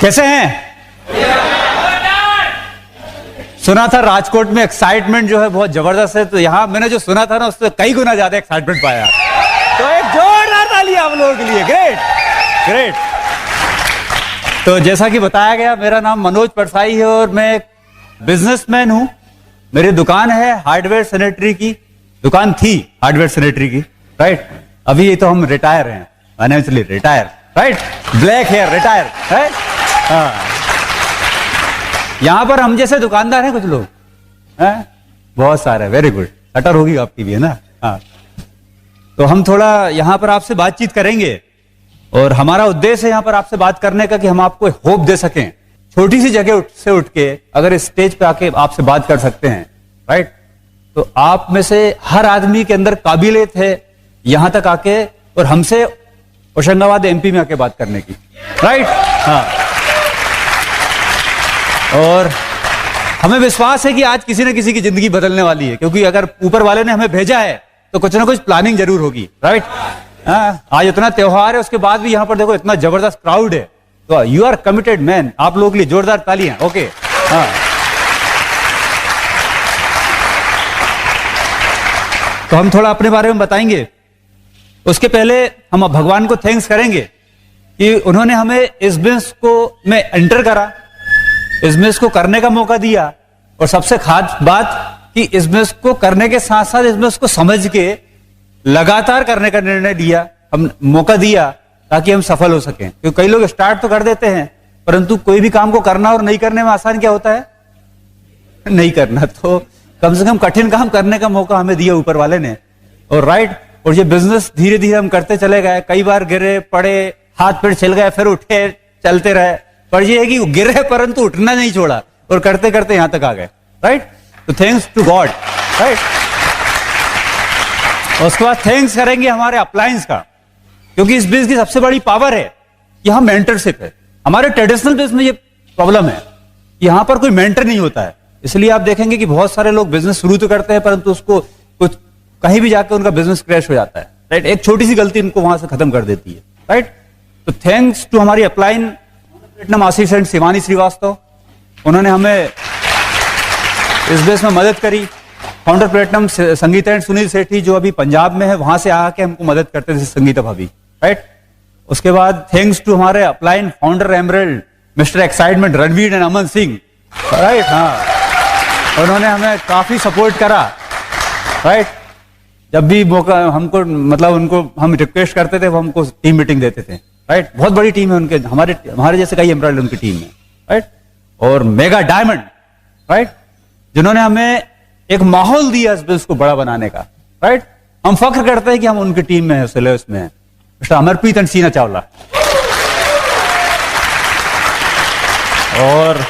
कैसे हैं? सुना था राजकोट में एक्साइटमेंट जो है बहुत जबरदस्त है, तो यहां मैंने जो सुना था ना उससे कई गुना ज्यादा एक्साइटमेंट पाया। तो एक जोरदार ताली आप लोगों के लिए। Great great. तो जैसा कि बताया गया, मेरा नाम मनोज परसाई है और मैं एक बिजनेसमैन हूं। मेरी दुकान है हार्डवेयर सैनिटरी की, दुकान थी हार्डवेयर सैनिटरी की, राइट। अभी तो हम रिटायर हैं, financially retire, right. Black hair retire, right. हाँ, यहां पर हम जैसे दुकानदार हैं कुछ लोग हैं, बहुत सारे। Very good. शटर होगी आपकी भी, है ना? हाँ। तो हम थोड़ा यहां पर आपसे बातचीत करेंगे और हमारा उद्देश्य है यहां पर आपसे बात करने का कि हम आपको होप दे सकें। छोटी सी जगह से उठ के अगर इस स्टेज पे आके आपसे बात कर सकते हैं, राइट, तो आप में से हर आदमी के अंदर काबिलियत है यहां तक आके और हमसे होशंगाबाद एमपी में आके बात करने की, राइट। हाँ, और हमें विश्वास है कि आज किसी न किसी की जिंदगी बदलने वाली है, क्योंकि अगर ऊपर वाले ने हमें भेजा है तो कुछ ना कुछ प्लानिंग जरूर होगी, राइट। आज इतना त्योहार है, उसके बाद भी यहां पर देखो इतना जबरदस्त क्राउड है, तो यू आर कमिटेड मैन। आप लोगों के लिए जोरदार तालियां। ओके। हाँ, तो हम थोड़ा अपने बारे में बताएंगे। उसके पहले हम भगवान को थैंक्स करेंगे कि उन्होंने हमें इस बिजनेस को में एंटर करा, इस बिजनेस को करने का मौका दिया, और सबसे खास बात कि इस बिजनेस को करने के साथ साथ इस बिजनेस को समझ के लगातार करने का निर्णय दिया, हम मौका दिया ताकि हम सफल हो सकें। क्योंकि कई लोग स्टार्ट तो कर देते हैं, परंतु कोई भी काम को करना और नहीं करने में आसान क्या होता है? नहीं करना। तो कम से कम कठिन काम करने का मौका हमें दिया ऊपर वाले ने, और राइट। और ये बिजनेस धीरे धीरे हम करते चले गए। कई बार गिरे पड़े, हाथ पैर छिल गए, फिर उठे, चलते रहे, पर ये है कि गिरे परंतु उठना नहीं छोड़ा और करते करते यहां तक आ गए, राइट। तो थैंक्स टू गॉड, राइट। उसके बाद थैंक्स करेंगे हमारे अप्लायंस का, क्योंकि इस बिजनेस की सबसे बड़ी पावर है कि हम मेंटरशिप है। हमारे ट्रेडिशनल बिजनेस में ये प्रॉब्लम है, यहां पर कोई मेंटर नहीं होता है। इसलिए आप देखेंगे कि बहुत सारे लोग बिजनेस शुरू तो करते हैं, परंतु उसको कुछ कहीं भी जाकर उनका बिजनेस क्रैश हो जाता है, राइट। एक छोटी सी गलती उनको वहां से खत्म कर देती है, राइट। तो थैंक्स टू हमारी upline platinum assistant Shivani Srivastava, उन्होंने हमें इस बिजनेस में मदद करी। Founder platinum Sangeeta and Sunil Sethi जो अभी पंजाब में है, वहां से आके हमको मदद करते थे संगीता भाभी, राइट। उसके बाद थैंक्स टू हमारे upline founder emerald mister excitement Ranveer and Aman Singh, right. हाँ, उन्होंने हमें काफी सपोर्ट करा, राइट। जब भी मौका हमको, मतलब उनको हम रिक्वेस्ट करते थे, वो हमको टीम मीटिंग देते थे, राइट। बहुत बड़ी टीम है उनके, हमारे जैसे कई एम्प्लॉय उनकी टीम में, राइट। और मेगा डायमंड, राइट, जिन्होंने हमें एक माहौल दिया इस बिजनेस को बड़ा बनाने का, राइट। हम फख्र करते हैं कि हम उनकी टीम में है, सिलेबस में है। मिस्टर अमरप्रीत एंड सीना चावला, और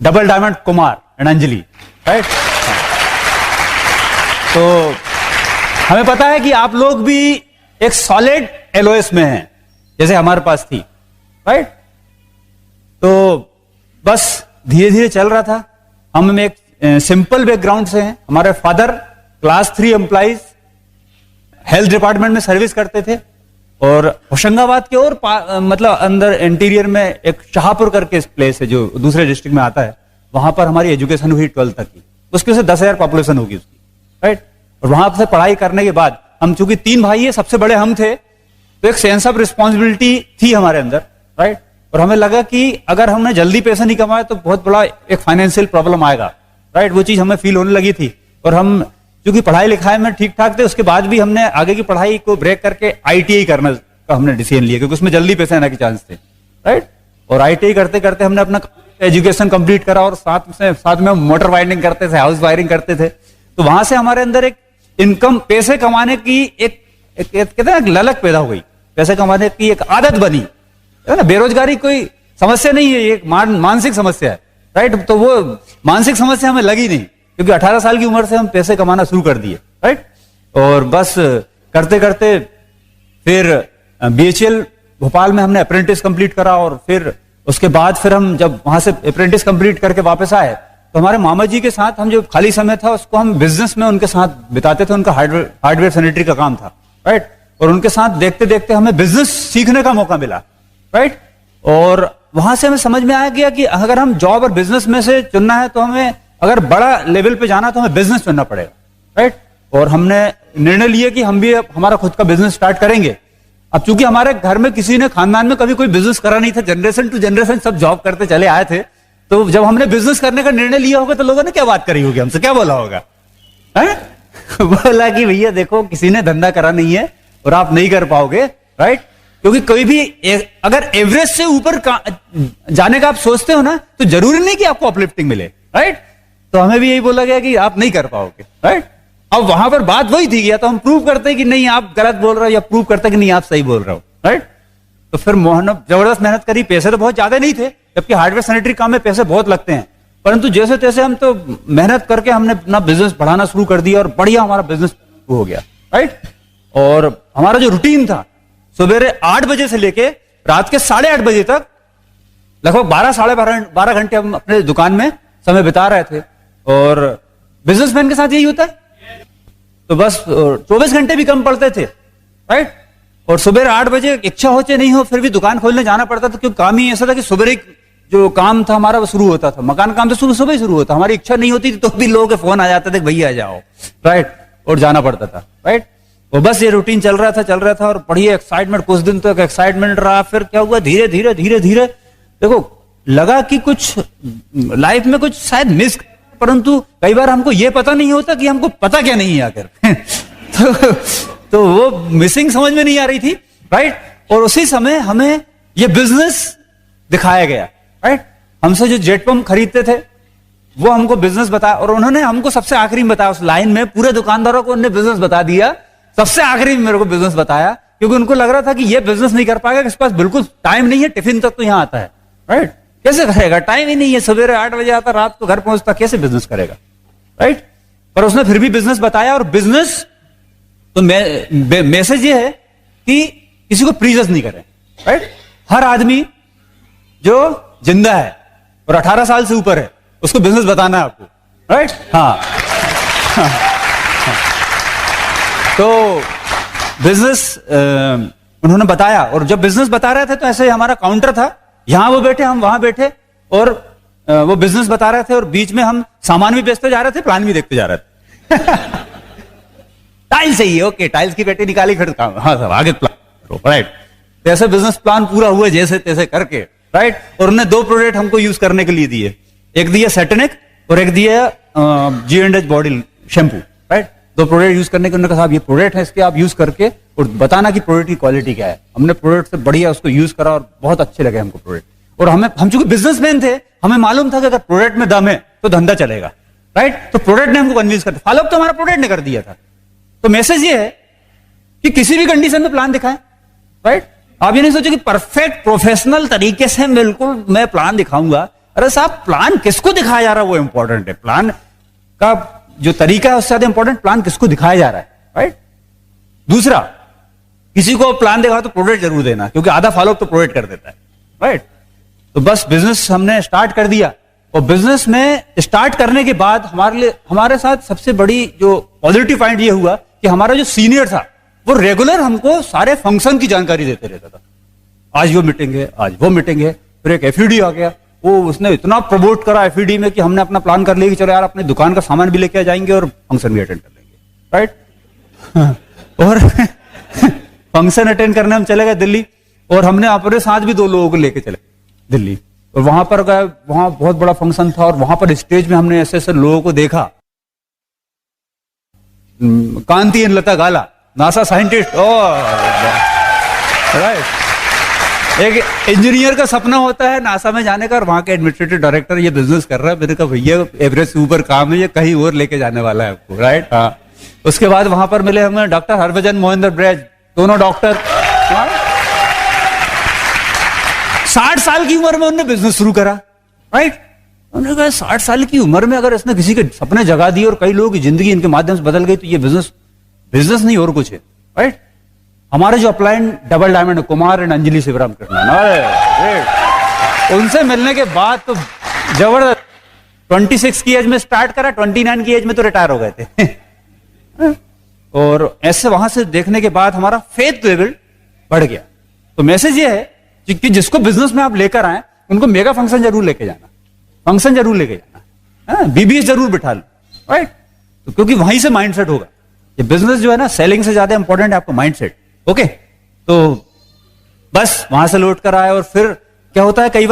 double diamond Kumar and Anjali, right. तो हमें पता है कि आप लोग भी एक सॉलिड एलओएस में हैं, जैसे हमारे पास थी, राइट। तो बस धीरे धीरे चल रहा था। हम एक सिंपल बैकग्राउंड से हैं। हमारे father class 3 employees health department में सर्विस करते थे, और होशंगाबाद के और मतलब अंदर इंटीरियर में एक शाहपुर करके प्लेस है जो दूसरे डिस्ट्रिक्ट में आता है, वहां पर हमारी एजुकेशन हुई 12th तक की। उसकी से 10,000 पॉपुलेशन होगी उसकी, राइट। और वहां से पढ़ाई करने के बाद हम चूंकि 3 भाई है, सबसे बड़े हम थे, तो एक सेंस ऑफ रिस्पॉन्सिबिलिटी थी हमारे अंदर, राइट। और हमें लगा कि अगर हमने जल्दी पैसा नहीं कमाया तो बहुत बड़ा एक फाइनेंशियल प्रॉब्लम आएगा, राइट। वो चीज हमें फील होने लगी थी। और हम चूंकि पढ़ाई लिखाई में ठीक ठाक थे, उसके बाद भी हमने आगे की पढ़ाई को ब्रेक करके आईटीआई करने का हमने डिसीजन लिया, क्योंकि उसमें जल्दी पैसे आने के चांस थे, राइट। और आईटीआई करते करते हमने अपना एजुकेशन कंप्लीट करा, और साथ में मोटर वायरिंग करते थे, हाउस वायरिंग करते थे। तो वहां से हमारे अंदर एक इनकम, पैसे कमाने की एक कहते हैं ललक पैदा हो गई, पैसे कमाने की एक आदत बनी, है ना। बेरोजगारी कोई समस्या नहीं है, ये एक मानसिक समस्या है, राइट। तो वो मानसिक समस्या हमें लगी नहीं, क्योंकि 18 साल की उम्र से हम पैसे कमाना शुरू कर दिए, राइट। और बस करते करते फिर बीएचईएल भोपाल में हमने अप्रेंटिस कंप्लीट करा, और फिर उसके बाद फिर हम जब वहां से अप्रेंटिस कंप्लीट करके वापस आए, तो हमारे मामा जी के साथ हम जो खाली समय था उसको हम बिजनेस में उनके साथ बिताते थे। उनका हार्डवेयर सैनिटरी का काम था, राइट। और उनके साथ देखते देखते हमें बिजनेस सीखने का मौका मिला, राइट। और वहां से हमें समझ में आ गया कि अगर हम जॉब और बिजनेस में से चुनना है तो हमें अगर बड़ा लेवल पे जाना तो हमें बिजनेस चुनना पड़ेगा, राइट। और हमने निर्णय लिया कि हम भी हमारा खुद का बिजनेस स्टार्ट करेंगे। अब चूंकि हमारे घर में किसी ने खानदान में कभी कोई बिजनेस करा नहीं था, जनरेशन टू जनरेशन सब जॉब करते चले आए थे, तो जब हमने बिजनेस करने का निर्णय लिया होगा तो लोगों ने क्या बात करी होगी, हमसे क्या बोला होगा, बोला कि भैया देखो किसी ने धंधा करा नहीं है और आप नहीं कर पाओगे, राइट। क्योंकि कोई भी अगर एवरेज से ऊपर जाने का आप सोचते हो ना तो जरूरी नहीं कि आपको अपलिफ्टिंग मिले, राइट। तो हमें भी यही बोला गया कि आप नहीं कर पाओगे, राइट। अब वहां पर बात वही थी, या तो हम प्रूव करते कि नहीं आप गलत बोल रहे हो या प्रूव करते कि नहीं आप सही बोल रहे हो, राइट। तो फिर मोहन जबरदस्त मेहनत करी। पैसे तो बहुत ज्यादा नहीं थे, जबकि हार्डवेयर सैनिटरी काम में पैसे बहुत लगते हैं, परंतु जैसे तैसे हम तो मेहनत करके हमने अपना बिजनेस बढ़ाना शुरू कर दिया और बढ़िया हमारा बिजनेस हो गया, राइट। और हमारा जो रूटीन था सवेरे 8 बजे से लेके रात के 8:30 बजे तक लगभग 12 घंटे हम अपने दुकान में समय बिता रहे थे। और बिजनेसमैन के साथ यही होता है, तो बस 24 घंटे भी कम पड़ते थे, राइट। और सुबह 8 बजे इच्छा हो चाहे नहीं हो फिर भी दुकान खोलने जाना पड़ता था, क्योंकि काम ही ऐसा था कि सुबह जो काम था हमारा वो शुरू होता था। मकान काम तो सुबह ही शुरू होता, हमारी इच्छा नहीं होती तो भी लोगों के फोन आ जाते थे भैया आ जाओ, राइट। और जाना पड़ता था, राइट। और बस ये रूटीन चल रहा था और बढ़िया एक्साइटमेंट, कुछ दिन तक एक्साइटमेंट रहा। फिर क्या हुआ, धीरे धीरे देखो लगा कि कुछ लाइफ में कुछ शायद मिस, परंतु कई बार हमको ये पता नहीं होता कि हमको पता क्या नहीं है आकर तो वो मिसिंग समझ में नहीं आ रही थी, राइट। और उसी समय हमें ये बिजनेस दिखाया गया, राइट। हमसे जो जेट पंप खरीदते थे वो हमको बिजनेस बताया, और उन्होंने हमको सबसे आखिरी में बताया उस लाइन में, पूरे दुकानदारों को उन्होंने बिजनेस बता दिया, सबसे आखिरी में मेरे को बिजनेस बताया, क्योंकि उनको लग रहा था कि ये बिजनेस नहीं कर पाएगा, इसके पास बिल्कुल टाइम नहीं है, टिफिन तक तो यहां आता है, राइट। कैसे करेगा, टाइम ही नहीं है, सवेरे 8 बजे आता रात को घर पहुंचता, कैसे बिजनेस करेगा, राइट। पर उसने फिर भी बिजनेस बताया। और बिजनेस तो मैसेज ये है कि किसी को प्रीजस नहीं करें, राइट। हर आदमी जो जिंदा है और 18 साल से ऊपर है उसको बिजनेस बताना है आपको, राइट। हाँ तो बिजनेस उन्होंने बताया, और जब बिजनेस बता रहे थे तो ऐसे हमारा काउंटर था, यहां वो बैठे हम वहां बैठे, और वो बिजनेस बता रहे थे और बीच में हम सामान भी बेचते जा रहे थे, प्लान भी देखते जा रहे थे टाइल्स चाहिए, ओके, टाइल्स की पेटी निकाली, फिर काम, हाँ सब आगे प्लान, राइट। जैसे बिजनेस प्लान पूरा हुआ जैसे तैसे करके, राइट। और उन्होंने 2 प्रोडक्ट हमको यूज करने के लिए दिए, एक दिया सेटेनिक और एक दिया G&H body shampoo, right. 2 product use करने के, उन्होंने कहा ये प्रोडक्ट है, इसके आप यूज करके और बताना कि प्रोडक्ट की क्वालिटी क्या है। हमने प्रोडक्ट से बढ़िया उसको यूज करा और बहुत अच्छे लगे हमको प्रोडक्ट। और हम चूंकि बिजनेसमैन थे, हमें मालूम था कि अगर प्रोडक्ट में दम है तो धंधा चलेगा, राइट। तो प्रोडक्ट ने हमको कन्विंस कर दिया, फॉलो अप तो हमारा प्रोडक्ट ने कर दिया था। तो मैसेज ये है कि किसी भी कंडीशन में प्लान दिखाएं, राइट। आप ये नहीं सोचो कि परफेक्ट प्रोफेशनल तरीके से बिल्कुल मैं प्लान दिखाऊंगा। अरे साहब, प्लान किसको दिखाया जा रहा है वो इंपॉर्टेंट है, प्लान का जो तरीका है उससे ज्यादा इंपॉर्टेंट प्लान किसको दिखाया जा रहा है, राइट। दूसरा, किसी को प्लान देगा तो प्रोडक्ट जरूर देना, क्योंकि आधा फॉलो अप तो प्रोडक्ट कर देता है, राइट। तो बस बिजनेस हमने स्टार्ट कर दिया, और बिजनेस में स्टार्ट करने के बाद हमारे साथ सबसे बड़ी जो पॉजिटिव पॉइंट ये हुआ कि हमारा जो सीनियर था वो रेगुलर हमको सारे फंक्शन की जानकारी देते रहता था। आज वो मीटिंग है, आज वो मीटिंग है। फिर एक एफईडी आ गया, वो उसने इतना प्रमोट करा एफईडी में कि हमने अपना प्लान कर लिया कि चलो यार अपने दुकान का सामान भी लेके आ जाएंगे और फंक्शन भी अटेंड कर लेंगे, राइट। और फंक्शन अटेंड करने हम चले गए दिल्ली, और हमने अपने साथ भी 2 लोगों को लेके चले दिल्ली, और वहां पर गए, वहां बहुत बड़ा फंक्शन था, और वहां पर स्टेज में हमने ऐसे ऐसे लोगों को देखा, Kanti and Lata Gala, NASA scientist, right. एक इंजीनियर का सपना होता है नासा में जाने का, और वहां के एडमिनिस्ट्रेटिव डायरेक्टर ये बिजनेस कर रहा है। मैंने कहा भैया एवरेज से ऊपर काम है, ये कहीं और लेके जाने वाला है आपको, राइट। हाँ, उसके बाद वहां पर मिले हमें डॉक्टर हरभजन मोहिंदर ब्रज, दोनों डॉक्टर। 60 साल की उम्र में उन्होंने बिजनेस शुरू करा, राइट। उन्होंने कहा 60 साल की उम्र में अगर इसने किसी के सपने जगा दिए और कई लोगों की जिंदगी इनके माध्यम से बदल गई, तो ये बिजनेस नहीं और कुछ है, राइट। हमारे जो upline double diamond Kumar and Anjali Shivaram Krishnan, उनसे मिलने के बाद तो जबरदस्त। 26 की एज में स्टार्ट करा, 29 की एज में तो रिटायर हो गए थे और ऐसे वहां से देखने के बाद हमारा फेथ लेवल बढ़ गया। तो मैसेज ये है, कि जिसको बिजनेस में आप लेकर आए उनको मेगा फंक्शन जरूर लेके जाना, फंक्शन जरूर लेके जाना, बीबीएस जरूर बिठा लो, राइट? तो क्योंकि वहीं से माइंडसेट होगा। ये बिजनेस जो है ना, सेलिंग से ज्यादा इंपॉर्टेंट है आपका माइंडसेट। ओके, तो बस वहां से लौट कर आए और फिर क्या होता है, कई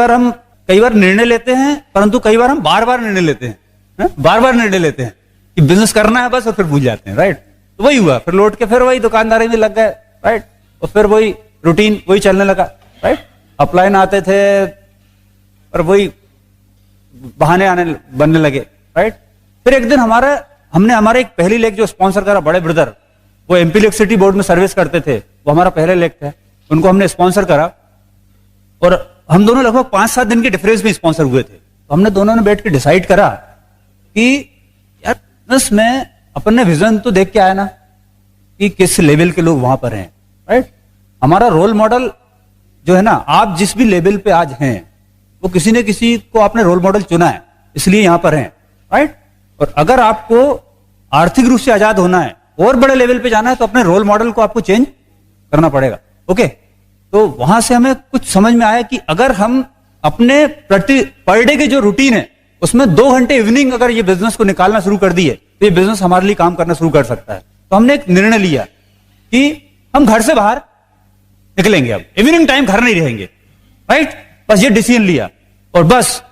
बार निर्णय लेते हैं, परंतु कई बार हम बार बार निर्णय लेते हैं, बार बार निर्णय लेते हैं कि बिजनेस करना है बस, और फिर भूल जाते हैं, राइट? तो वही हुआ, फिर लौट के फिर वही दुकानदारी में लग गए, राइट? और फिर वही रूटीन वही चलने लगा, राइट? अपलाइन आते थे और वही बहाने बनने लगे, राइट? फिर एक दिन हमने हमारे एक पहली लेग जो स्पॉन्सर करा, बड़े ब्रदर, वो एमपी इलेक्ट्रिसिटी बोर्ड में सर्विस करते थे, वो हमारा पहले लेग था, उनको हमने स्पॉन्सर करा और हम दोनों लगभग 5-7 दिन के डिफरेंस में स्पॉन्सर हुए थे। तो हमने दोनों ने बैठ के डिसाइड करा कि यार बिजनेस में अपन ने विजन तो देख के आया ना कि किस लेवल के लोग वहां पर हैं, राइट? हमारा रोल मॉडल जो है ना, आप जिस भी लेवल पे आज हैं वो किसी न किसी को आपने रोल मॉडल चुना है, इसलिए यहां पर हैं, राइट? और अगर आपको आर्थिक रूप से आजाद होना है और बड़े लेवल पे जाना है तो अपने रोल मॉडल को आपको चेंज करना पड़ेगा। ओके, तो वहां से हमें कुछ समझ में आया कि अगर हम अपने पर डे के जो रूटीन है उसमें 2 घंटे इवनिंग अगर ये बिजनेस को निकालना शुरू कर दिए तो ये बिजनेस हमारे लिए काम करना शुरू कर सकता है। तो हमने एक निर्णय लिया कि हम घर से बाहर निकलेंगे, अब इवनिंग टाइम घर नहीं रहेंगे, राइट? बस ये डिसीजन लिया और बस,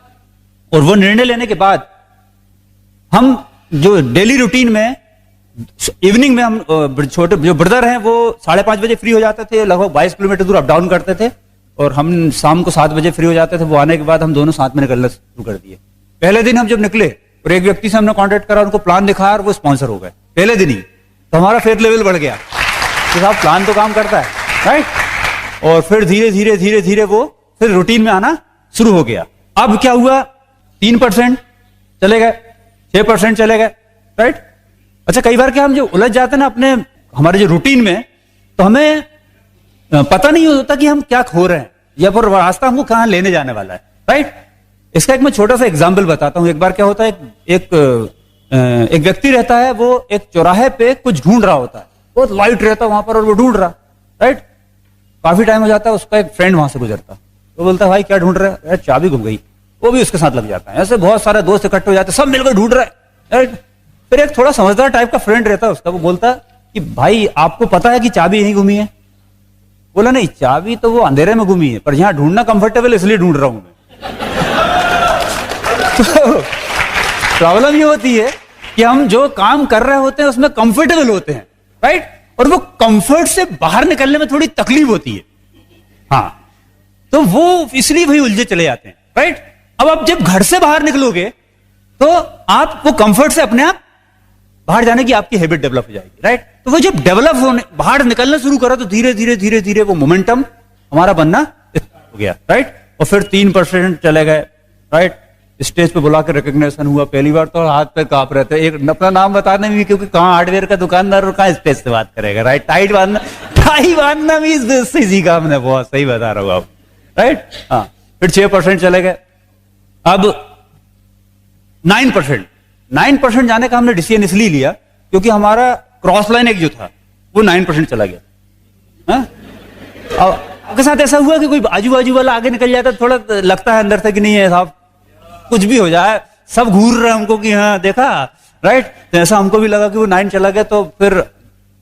और वो निर्णय लेने के बाद हम जो डेली रूटीन में इवनिंग में हम छोटे जो ब्रदर हैं वो 5:30 बजे फ्री हो जाते थे, लगभग 22 किलोमीटर दूर अप डाउन करते थे, और हम शाम को 7 बजे फ्री हो जाते थे। वो आने के बाद हम दोनों साथ में निकलना शुरू कर दिए। पहले दिन हम जब निकले और एक व्यक्ति से हमने कांटेक्ट करा, उनको प्लान दिखाया और वो स्पॉन्सर हो गए पहले दिन ही। तो हमारा फेथ लेवल बढ़ गया कि साहब प्लान तो काम करता है, राइट? और फिर धीरे धीरे वो फिर रूटीन में आना शुरू हो गया। अब क्या हुआ, 3% चले गए, 6% चले गए, राइट? अच्छा, कई बार क्या हम जो उलझ जाते हैं ना अपने हमारे जो रूटीन में, तो हमें पता नहीं होता कि हम क्या खो रहे हैं या फिर रास्ता हमको कहां लेने जाने वाला है, राइट? इसका एक मैं छोटा सा एग्जाम्पल बताता हूं। एक बार क्या होता है, एक व्यक्ति रहता है, वो एक चौराहे पे कुछ ढूंढ रहा होता है, बहुत लाइट रहता है वहां पर और वो ढूंढ रहा, राइट? काफी टाइम हो जाता है, उसका एक फ्रेंड वहां से गुजरता, तो बोलता है भाई क्या ढूंढ रहे हैं? चाबी गुम गई। वो भी उसके साथ लग जाता है। ऐसे बहुत सारे दोस्त इकट्ठे हो जाते हैं, सब मिलकर ढूंढ रहे हैं, राइट? फिर एक थोड़ा समझदार टाइप का फ्रेंड रहता है उसका, वो बोलता है कि भाई आपको पता है कि चाबी यहीं घूमी है? बोला नहीं, चाबी तो वो अंधेरे में घूमी है, पर यहां ढूंढना कंफर्टेबल इसलिए ढूंढ रहा हूं मैं। तो प्रॉब्लम ये होती है कि हम जो काम कर रहे होते हैं उसमें कंफर्टेबल होते हैं, राइट? और वो कंफर्ट से बाहर निकलने में थोड़ी तकलीफ होती है, हाँ, तो वो इसलिए वही उलझे चले जाते हैं, राइट? अब आप जब घर से बाहर निकलोगे तो आप वो कंफर्ट से अपने आप बाहर जाने की आपकी हैबिट डेवलप हो जाएगी, राइट? तो वो जब डेवलप होने बाहर निकलना शुरू करा तो धीरे धीरे वो मोमेंटम हमारा बनना हो गया, राइट? और फिर 3% चले गए, राइट? स्टेज पे बुला के रिकॉग्निशन हुआ। पहली बार तो हाथ पे कांप रहे थे, एक अपना नाम बताने में भी, क्योंकि कहाँ हार्डवेयर का दुकानदार और कहाँ स्टेज से बात करेगा, राइट? टाई बांधना भी इसी काम है, बहुत सही बता रहा हूं आप, राइट? हाँ, फिर 6% चले गए। अब 9% जाने का हमने डिसीजन इसलिए लिया क्योंकि हमारा क्रॉस लाइन एक जो था वो 9% चला गया। आपके साथ ऐसा हुआ कि कोई आजू बाजू वाला आगे निकल जाता, थोड़ा लगता है अंदर से कि नहीं है साहब, कुछ भी हो जाए, सब घूर रहे हैं हमको कि हाँ देखा, राइट? तो ऐसा हमको भी लगा कि वो 9 चला गया। तो फिर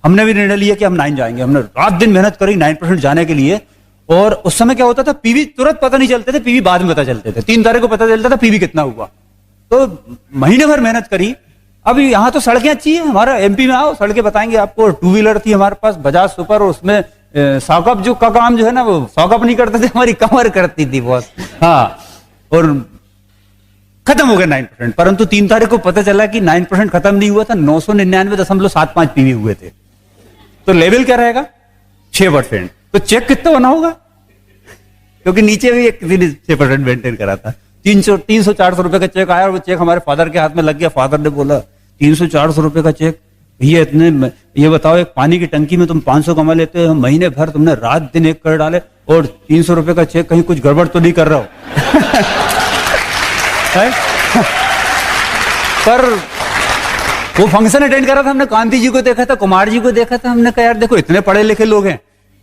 हमने भी निर्णय लिया कि हम 9 जाएंगे। हमने रात दिन मेहनत करी 9% जाने के लिए। और उस समय क्या होता था, पीवी तुरंत पता नहीं चलते थे, पीवी बाद में पता चलते थे। 3 तारीख को पता चलता था पीवी कितना हुआ। तो महीने भर मेहनत करी। अब यहाँ तो सड़कें अच्छी है, हमारा एमपी में आओ, सड़कें बताएंगे आपको। 2 व्हीलर थी हमारे पास, बजाज सुपर, और उसमें सॉकअप जो का काम जो है ना, वो सॉकअप नहीं करते थे, हमारी कमर करती थी बॉस। हाँ, और खत्म हो गया 9%। परंतु 3 तारीख को पता चला कि 9% खत्म नहीं हुआ था, 999.75 पीवी हुए थे। तो लेवल क्या रहेगा? 6%। तो चेक कितना बना होगा? क्योंकि नीचे भी एक 6% मेंटेन करा था। 300-400 रुपए का चेक आया और वो चेक हमारे फादर के हाथ में लग गया। फादर ने बोला 300-400 रुपए का चेक, भैया इतने, ये बताओ एक पानी की टंकी में तुम 500 कमा लेते हो, महीने भर तुमने रात दिन एक कर डाले, और 300 रुपए का चेक, कहीं कुछ गड़बड़ तो नहीं कर रहा हो? पर वो फंक्शन अटेंड करा था, हमने कांति जी को देखा था, कुमार जी को देखा था। हमने कहा यार देखो इतने पढ़े लिखे लोग हैं,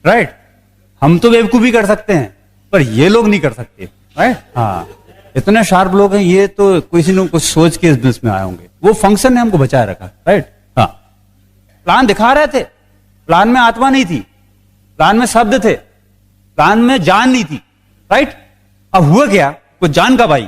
राइट? हम तो बेवकूफी कर सकते हैं, पर ये लोग नहीं कर सकते, राइट? हाँ, इतने शार्प लोग हैं, ये तो किसी ने कुछ सोच के इस बिजनेस में आए होंगे। वो फंक्शन ने हमको बचाए रखा, राइट? हाँ, प्लान दिखा रहे थे, प्लान में आत्मा नहीं थी, प्लान में शब्द थे, प्लान में जान नहीं थी, राइट? अब हुआ क्या, कुछ जान का भाई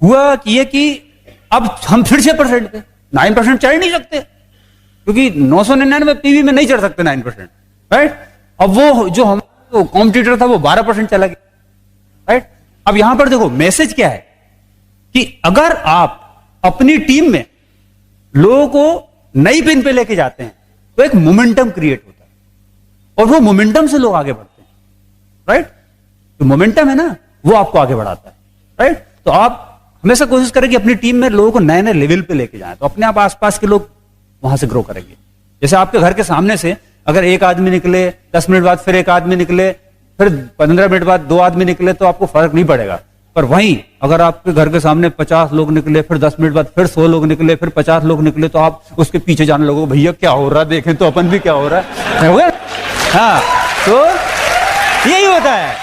हुआ कि अब हम फिर 6% पे 9% चढ़ नहीं सकते, क्योंकि 999 पीवी में नहीं चढ़ सकते 9%, राइट? अब वो जो हम कॉम्पिटिटर था वो 12% चला गया, राइट? अब यहां पर देखो मैसेज क्या है कि अगर आप अपनी टीम में लोगों को नई पिन पे लेके जाते हैं तो एक मोमेंटम क्रिएट होता है, और वो मोमेंटम से लोग आगे बढ़ते हैं, राइट? तो मोमेंटम है ना, वो आपको आगे बढ़ाता है, राइट? तो आप हमेशा कोशिश करें कि अपनी टीम में लोगों को नए नए लेवल पे लेके जाएं, तो अपने आप आसपास के लोग वहां से ग्रो करेंगे। जैसे आपके घर के सामने से अगर एक आदमी निकले, 10 मिनट बाद फिर एक आदमी निकले, फिर 15 मिनट बाद 2 आदमी निकले, तो आपको फर्क नहीं पड़ेगा। पर वहीं अगर आपके घर के सामने 50 लोग निकले, फिर 10 मिनट बाद फिर 100 लोग निकले, फिर 50 लोग निकले, तो आप उसके पीछे जाने लगो, भैया क्या हो रहा है, देखें तो अपन भी क्या हो रहा है। हाँ, तो यही होता है।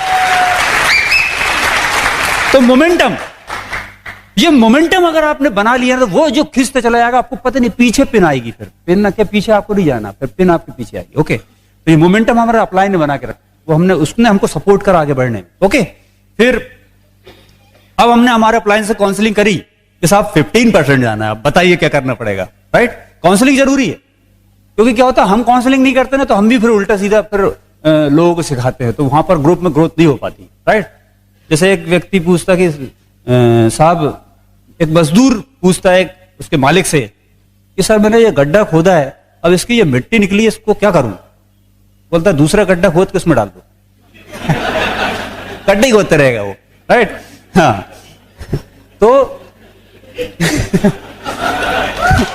तो मोमेंटम, ये मोमेंटम अगर आपने बना लिया तो वो जो खिंचते चला जाएगा, आपको पता नहीं पीछे पिन आएगी, फिर पिन ना के पीछे आपको नहीं जाना, फिर पिन आपके पीछे आएगी। ओके, तो ये मोमेंटम हमारा अपलाइन ने बना के रखा, वो हमने उसने हमको सपोर्ट करा आगे बढ़ने में। ओके, फिर अब हमने हमारे अपलाइन से काउंसलिंग करी कि साहब 15% जाना है, अब बताइए क्या करना पड़ेगा, राइट? काउंसलिंग जरूरी है, क्योंकि क्या होता है हम काउंसलिंग नहीं करते ना, तो हम भी फिर उल्टा सीधा फिर लोगों को सिखाते हैं, तो वहां पर ग्रुप में ग्रोथ नहीं हो पाती, राइट? जैसे एक व्यक्ति पूछता कि साहब, एक मजदूर पूछता है उसके मालिक से कि सर मैंने ये गड्ढा खोदा है, अब इसकी ये मिट्टी निकली, इसको क्या करूं? बोलता है दूसरा गड्ढा खोद के उसमें डाल दो। गड्ढा ही खोदते रहेगा वो, राइट? हाँ, तो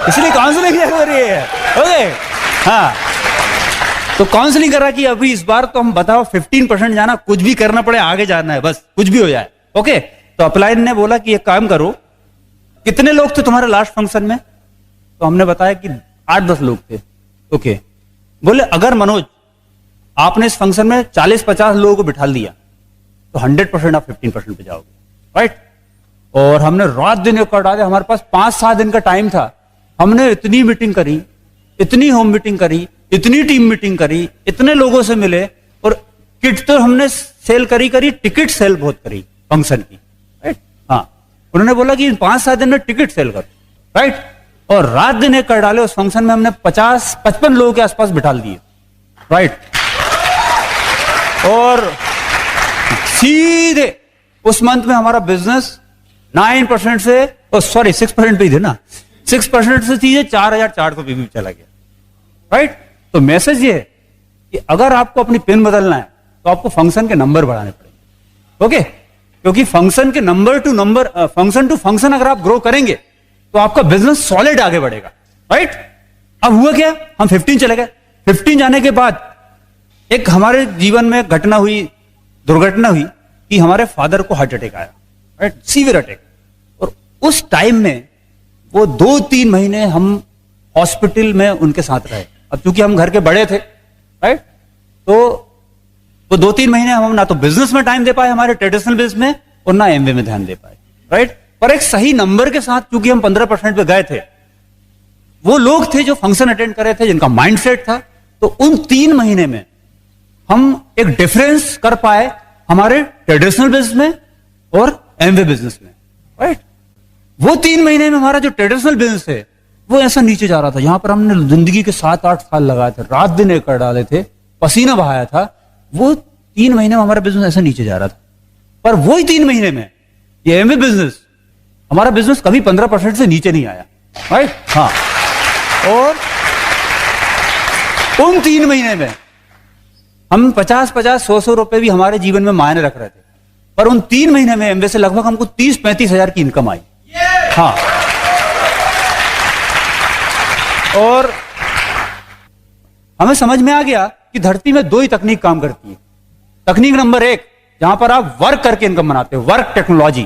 इसलिए काउंसलिंग जरूरी है। ओके, हाँ, तो काउंसलिंग करा कि अभी इस बार तो हम बताओ 15% जाना, कुछ भी करना पड़े, आगे जाना है, बस कुछ भी हो जाए। ओके, तो अपलाइन ने बोला कि एक काम करो, कितने लोग थे तुम्हारे लास्ट फंक्शन में? तो हमने बताया कि 8-10 लोग थे। ओके, बोले अगर मनोज आपने इस फंक्शन में 40-50 लोगों को बिठा दिया तो 100% आप 15% पे जाओगे, राइट? और हमने रात दिन एक कर डाले, हमारे पास 5-7 दिन का टाइम था, हमने इतनी मीटिंग करी, इतनी होम मीटिंग करी, इतनी टीम मीटिंग करी, इतने लोगों से मिले, और किट तो हमने सेल करी, टिकट सेल बहुत करी फंक्शन की, राइट? हाँ, उन्होंने बोला कि 5-7 दिन में टिकट सेल करो, राइट? और रात दिन एक कर डाले, उस फंक्शन में हमने 50-55 लोगों के आसपास बिठा दिए, राइट? और सीधे उस मंथ में हमारा बिजनेस 9% से 6% पे ही थे ना, 6% से सीधे 4,400 पे भी चला गया, राइट? तो मैसेज ये है कि अगर आपको अपनी पिन बदलना है तो आपको फंक्शन के नंबर बढ़ाने पड़ेंगे। ओके, क्योंकि फंक्शन के number two number, function two function अगर आप ग्रो करेंगे तो आपका बिजनेस सॉलिड आगे बढ़ेगा, राइट? अब हुआ क्या, हम 15 चले गए। 15 जाने के बाद एक हमारे जीवन में घटना हुई, दुर्घटना हुई कि हमारे फादर को हार्ट अटैक आया, राइट? Severe attack. और उस टाइम में वो 2-3 महीने हम हॉस्पिटल में उनके साथ रहे। अब चूंकि हम घर के बड़े थे, राइट, तो वो 2-3 महीने हम ना तो बिजनेस में टाइम दे पाए, हमारे ट्रेडिशनल बिजनेस में, और ना एमवे में ध्यान दे पाए, राइट? पर एक सही नंबर के साथ, चूंकि हम 15% पे गए थे, वो लोग थे जो फंक्शन अटेंड कर रहे थे, जिनका माइंडसेट था, तो उन 3 महीने में हम एक डिफरेंस कर पाए हमारे ट्रेडिशनल बिजनेस में और एमवे बिजनेस में, राइट? वो 3 महीने में हमारा जो ट्रेडिशनल बिजनेस है वो ऐसा नीचे जा रहा था, यहां पर हमने जिंदगी के 7-8 साल लगाए थे, रात दिन एक कर डाले थे, पसीना बहाया था, वो 3 महीने में हमारा बिजनेस ऐसा नीचे जा रहा था। पर वही 3 महीने में ये एमवे बिजनेस, हमारा बिजनेस कभी 15% से नीचे नहीं आया, राइट? हाँ, और उन 3 महीने में हम 50-50, 100-100 रुपए भी हमारे जीवन में मायने रख रहे थे, पर उन 3 महीने में एमवे से लगभग हमको 30-35 हजार की इनकम आई। हाँ, और हमें समझ में आ गया कि धरती में 2 ही तकनीक काम करती है। तकनीक नंबर 1, जहां पर आप वर्क करके इनकम बनाते हो, वर्क टेक्नोलॉजी,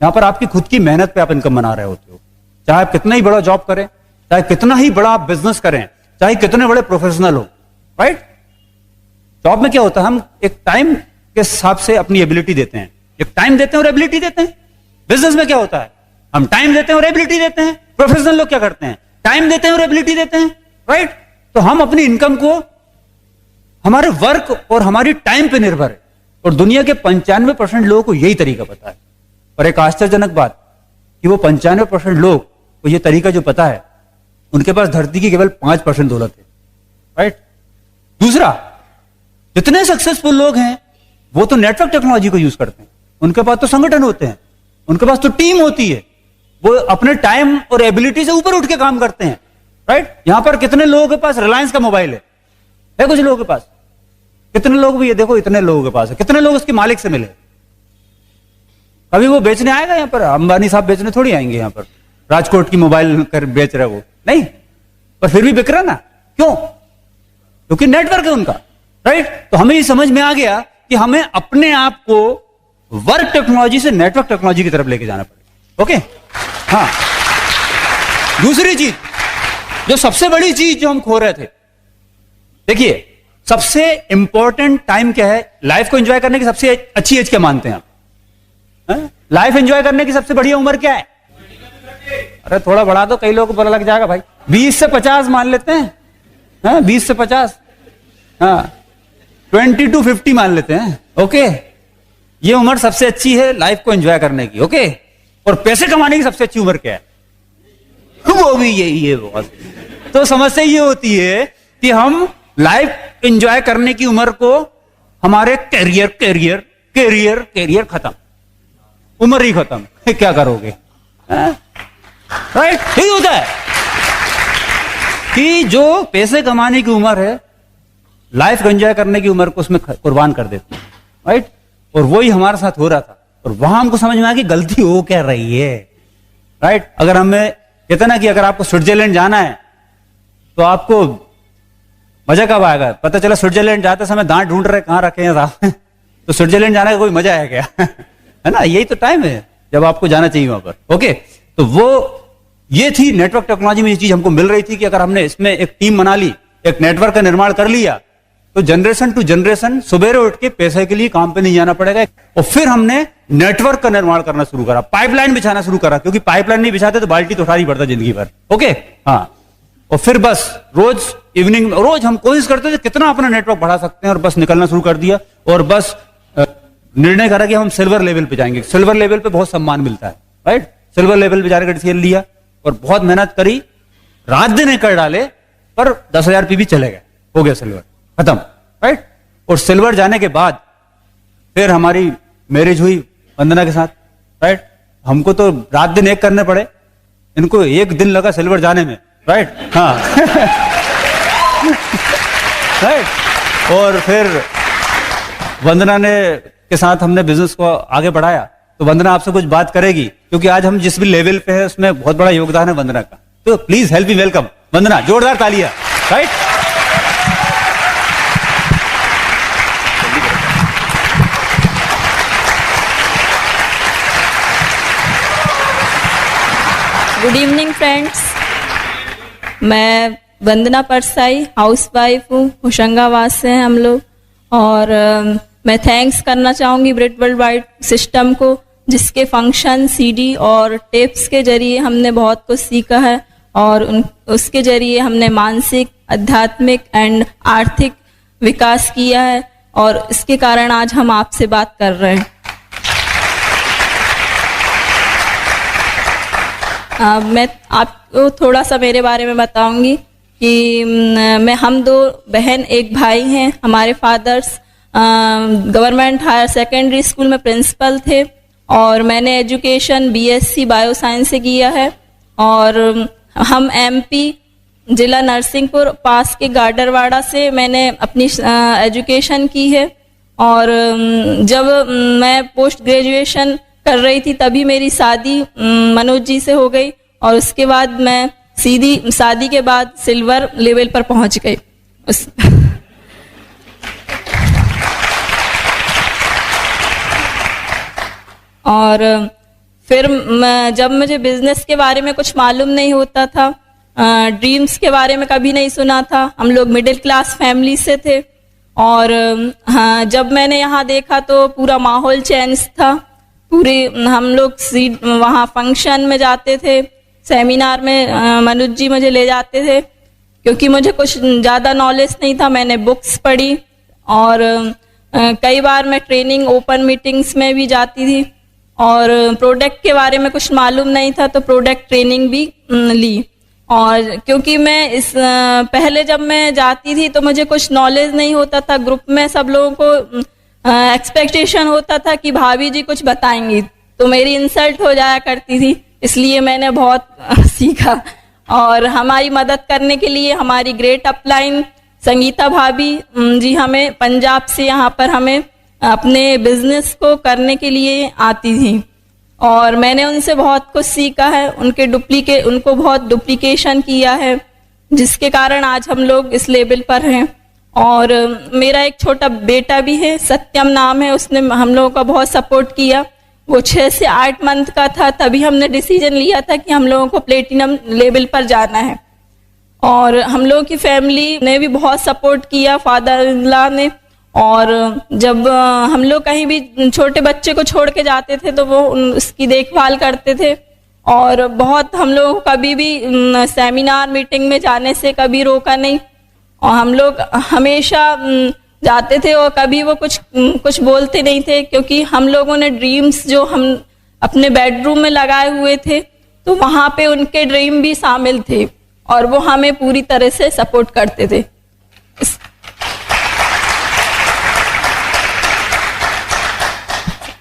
जहां पर आपकी खुद की मेहनत पे आप इनकम बना रहे होते हो, चाहे आप कितना ही बड़ा जॉब करें, चाहे कितना ही बड़ा आप बिजनेस करें, चाहे कितने बड़े प्रोफेशनल हो, राइट? जॉब में क्या होता है, हम एक टाइम के हिसाब से अपनी एबिलिटी देते हैं। एक टाइम देते हैं और एबिलिटी देते हैं। बिजनेस में क्या होता है, हम टाइम देते हैं और एबिलिटी देते हैं। प्रोफेशनल लोग क्या करते हैं, टाइम देते हैं और एबिलिटी देते हैं, राइट। तो हम अपनी इनकम को हमारे वर्क और हमारी टाइम पे निर्भर है, और दुनिया के 95% लोगों को यही तरीका पता है। और एक आश्चर्यजनक बात कि वो 95% लोग को ये तरीका जो पता है, उनके पास धरती की केवल 5% दौलत है, राइट। दूसरा, जितने सक्सेसफुल लोग हैं वो तो नेटवर्क टेक्नोलॉजी को यूज करते हैं, उनके पास तो संगठन होते हैं, उनके पास तो टीम होती है, वो अपने टाइम और एबिलिटी से ऊपर उठ के काम करते हैं, राइट। यहां पर कितने लोगों के पास रिलायंस का मोबाइल है कुछ लोगों के पास, कितने लोग भी, ये देखो इतने लोगों के पास है, कितने लोग उसके मालिक से मिले। अभी वो बेचने आएगा यहां पर, अंबानी साहब बेचने थोड़ी आएंगे यहां पर, राजकोट की मोबाइल कर बेच रहे वो नहीं, पर फिर भी बिक रहा ना, क्यों? क्योंकि नेटवर्क है उनका, राइट। तो हमें ये समझ में आ गया कि हमें अपने आप को वर्क टेक्नोलॉजी से नेटवर्क टेक्नोलॉजी की तरफ लेके जाना पड़ेगा, ओके। हाँ, दूसरी चीज, जो सबसे बड़ी चीज जो हम खो रहे थे, देखिए सबसे इंपॉर्टेंट टाइम क्या है, लाइफ को एंजॉय करने की सबसे अच्छी एज क्या मानते हैं आप? लाइफ एंजॉय करने की सबसे बढ़िया उम्र क्या है? अरे थोड़ा बढ़ा दो, कई लोगों को बुरा लग जाएगा भाई। 20 से 50 मान लेते हैं, 20 से 50, 20 to 50 मान लेते हैं, ओके। ये उम्र सबसे अच्छी है लाइफ को एंजॉय करने की, ओके। और पैसे कमाने की सबसे अच्छी उम्र क्या है? वो भी यही है बॉस। तो समस्या ये होती है कि हम लाइफ एंजॉय करने की उम्र को हमारे कैरियर खत्म, उम्र ही खत्म, क्या करोगे, राइट। यही होता है कि जो पैसे कमाने की उम्र है, लाइफ को एंजॉय करने की उम्र को उसमें कुर्बान कर देते हैं, राइट। और वही हमारे साथ हो रहा था, और वहां हमको समझ में आया कि गलती हो क्या रही है, राइट। अगर हमें कहते ना कि अगर आपको स्विट्जरलैंड जाना है तो आपको मजा कब आएगा? पता चला स्विट्जरलैंड जाते समय दांत ढूंढ रहे कहां रखे हैं साहब तो स्विट्जरलैंड जाने का कोई मजा है क्या? है ना, यही तो टाइम है जब आपको जाना चाहिए वहां पर, ओके। तो वो ये थी नेटवर्क टेक्नोलॉजी में ये चीज हमको मिल रही थी कि अगर हमने इसमें एक टीम बना ली, एक नेटवर्क का निर्माण कर लिया, तो जनरेशन टू जनरेशन सुबह उठ के पैसे के लिए काम पे नहीं जाना पड़ेगा। और फिर हमने नेटवर्क का निर्माण करना शुरू करा, पाइपलाइन बिछाना शुरू करा, क्योंकि पाइपलाइन नहीं बिछाते तो बाल्टी तो उठानी पड़ता जिंदगी भर, ओके। हाँ, और फिर बस रोज इवनिंग, रोज हम कोशिश करते थे कितना अपना नेटवर्क बढ़ा सकते हैं, और बस निकलना शुरू कर दिया, और बस निर्णय करा कि हम सिल्वर लेवल पे जाएंगे। सिल्वर लेवल पे बहुत सम्मान मिलता है, राइट। सिल्वर लेवल पे जाने का डिसीजन लिया और बहुत मेहनत करी, रात दिन कर डाले, पर 10,000 पी भी चले गए, हो गया सिल्वर खत्म, राइट। और सिल्वर जाने के बाद फिर हमारी मैरिज हुई वंदना के साथ, राइट। हमको तो रात दिन एक करने पड़े, इनको 1 दिन लगा सिल्वर जाने में, राइट। हाँ राइट। और फिर वंदना ने के साथ हमने बिजनेस को आगे बढ़ाया। तो वंदना आपसे कुछ बात करेगी, क्योंकि आज हम जिस भी लेवल पे है उसमें बहुत बड़ा योगदान है वंदना का। तो प्लीज हेल्प मी वेलकम वंदना, जोरदार तालियां, राइट। गुड इवनिंग फ्रेंड्स, मैं वंदना परसाई, हाउसवाइफ हूँ, होशंगाबाद से हैं हम लोग। और मैं थैंक्स करना चाहूँगी ब्रिट वर्ल्ड वाइड सिस्टम को, जिसके फंक्शन, सीडी और टेप्स के जरिए हमने बहुत कुछ सीखा है, और उसके जरिए हमने मानसिक, आध्यात्मिक एंड आर्थिक विकास किया है, और इसके कारण आज हम आपसे बात कर रहे हैं। मैं आपको थोड़ा सा मेरे बारे में बताऊंगी कि हम 2 बहन, 1 भाई हैं। हमारे fathers government higher secondary school में प्रिंसिपल थे, और मैंने एजुकेशन बीएससी बायो साइंस से किया है। और हम एमपी जिला नरसिंहपुर पास के गाडरवाड़ा से मैंने अपनी एजुकेशन की है। और जब मैं पोस्ट ग्रेजुएशन कर रही थी तभी मेरी शादी मनोज जी से हो गई, और उसके बाद मैं सीधी शादी के बाद सिल्वर लेवल पर पहुंच गई। और फिर जब मुझे बिजनेस के बारे में कुछ मालूम नहीं होता था, ड्रीम्स के बारे में कभी नहीं सुना था, हम लोग मिडिल क्लास फैमिली से थे, और हाँ, जब मैंने यहाँ देखा तो पूरा माहौल चेंज था। पूरे हम लोग वहाँ फंक्शन में जाते थे, सेमिनार में मनोज जी मुझे ले जाते थे, क्योंकि मुझे कुछ ज़्यादा नॉलेज नहीं था। मैंने बुक्स पढ़ी और कई बार मैं ट्रेनिंग ओपन मीटिंग्स में भी जाती थी, और प्रोडक्ट के बारे में कुछ मालूम नहीं था तो प्रोडक्ट ट्रेनिंग भी ली। और क्योंकि मैं पहले जब मैं जाती थी तो मुझे कुछ नॉलेज नहीं होता था, ग्रुप में सब लोगों को एक्सपेक्टेशन होता था कि भाभी जी कुछ बताएंगी, तो मेरी इंसल्ट हो जाया करती थी। इसलिए मैंने बहुत सीखा, और हमारी मदद करने के लिए हमारी ग्रेट अपलाइन संगीता भाभी जी हमें पंजाब से यहाँ पर हमें अपने बिजनेस को करने के लिए आती थी, और मैंने उनसे बहुत कुछ सीखा है। उनको बहुत डुप्लीकेशन किया है, जिसके कारण आज हम लोग इस लेवल पर हैं। और मेरा एक छोटा बेटा भी है, सत्यम नाम है, उसने हम लोगों का बहुत सपोर्ट किया। वो 6 से 8 मंथ का था तभी हमने डिसीजन लिया था कि हम लोगों को प्लेटिनम लेवल पर जाना है, और हम लोगों की फैमिली ने भी बहुत सपोर्ट किया, फादर इन लॉ ने। और जब हम लोग कहीं भी छोटे बच्चे को छोड़ के जाते थे तो वो उसकी देखभाल करते थे, और बहुत हम लोग कभी भी सेमिनार मीटिंग में जाने से कभी रोका नहीं, और हम लोग हमेशा जाते थे, और कभी वो कुछ बोलते नहीं थे, क्योंकि हम लोगों ने ड्रीम्स जो हम अपने बेडरूम में लगाए हुए थे तो वहाँ पे उनके ड्रीम भी शामिल थे, और वो हमें पूरी तरह से सपोर्ट करते थे।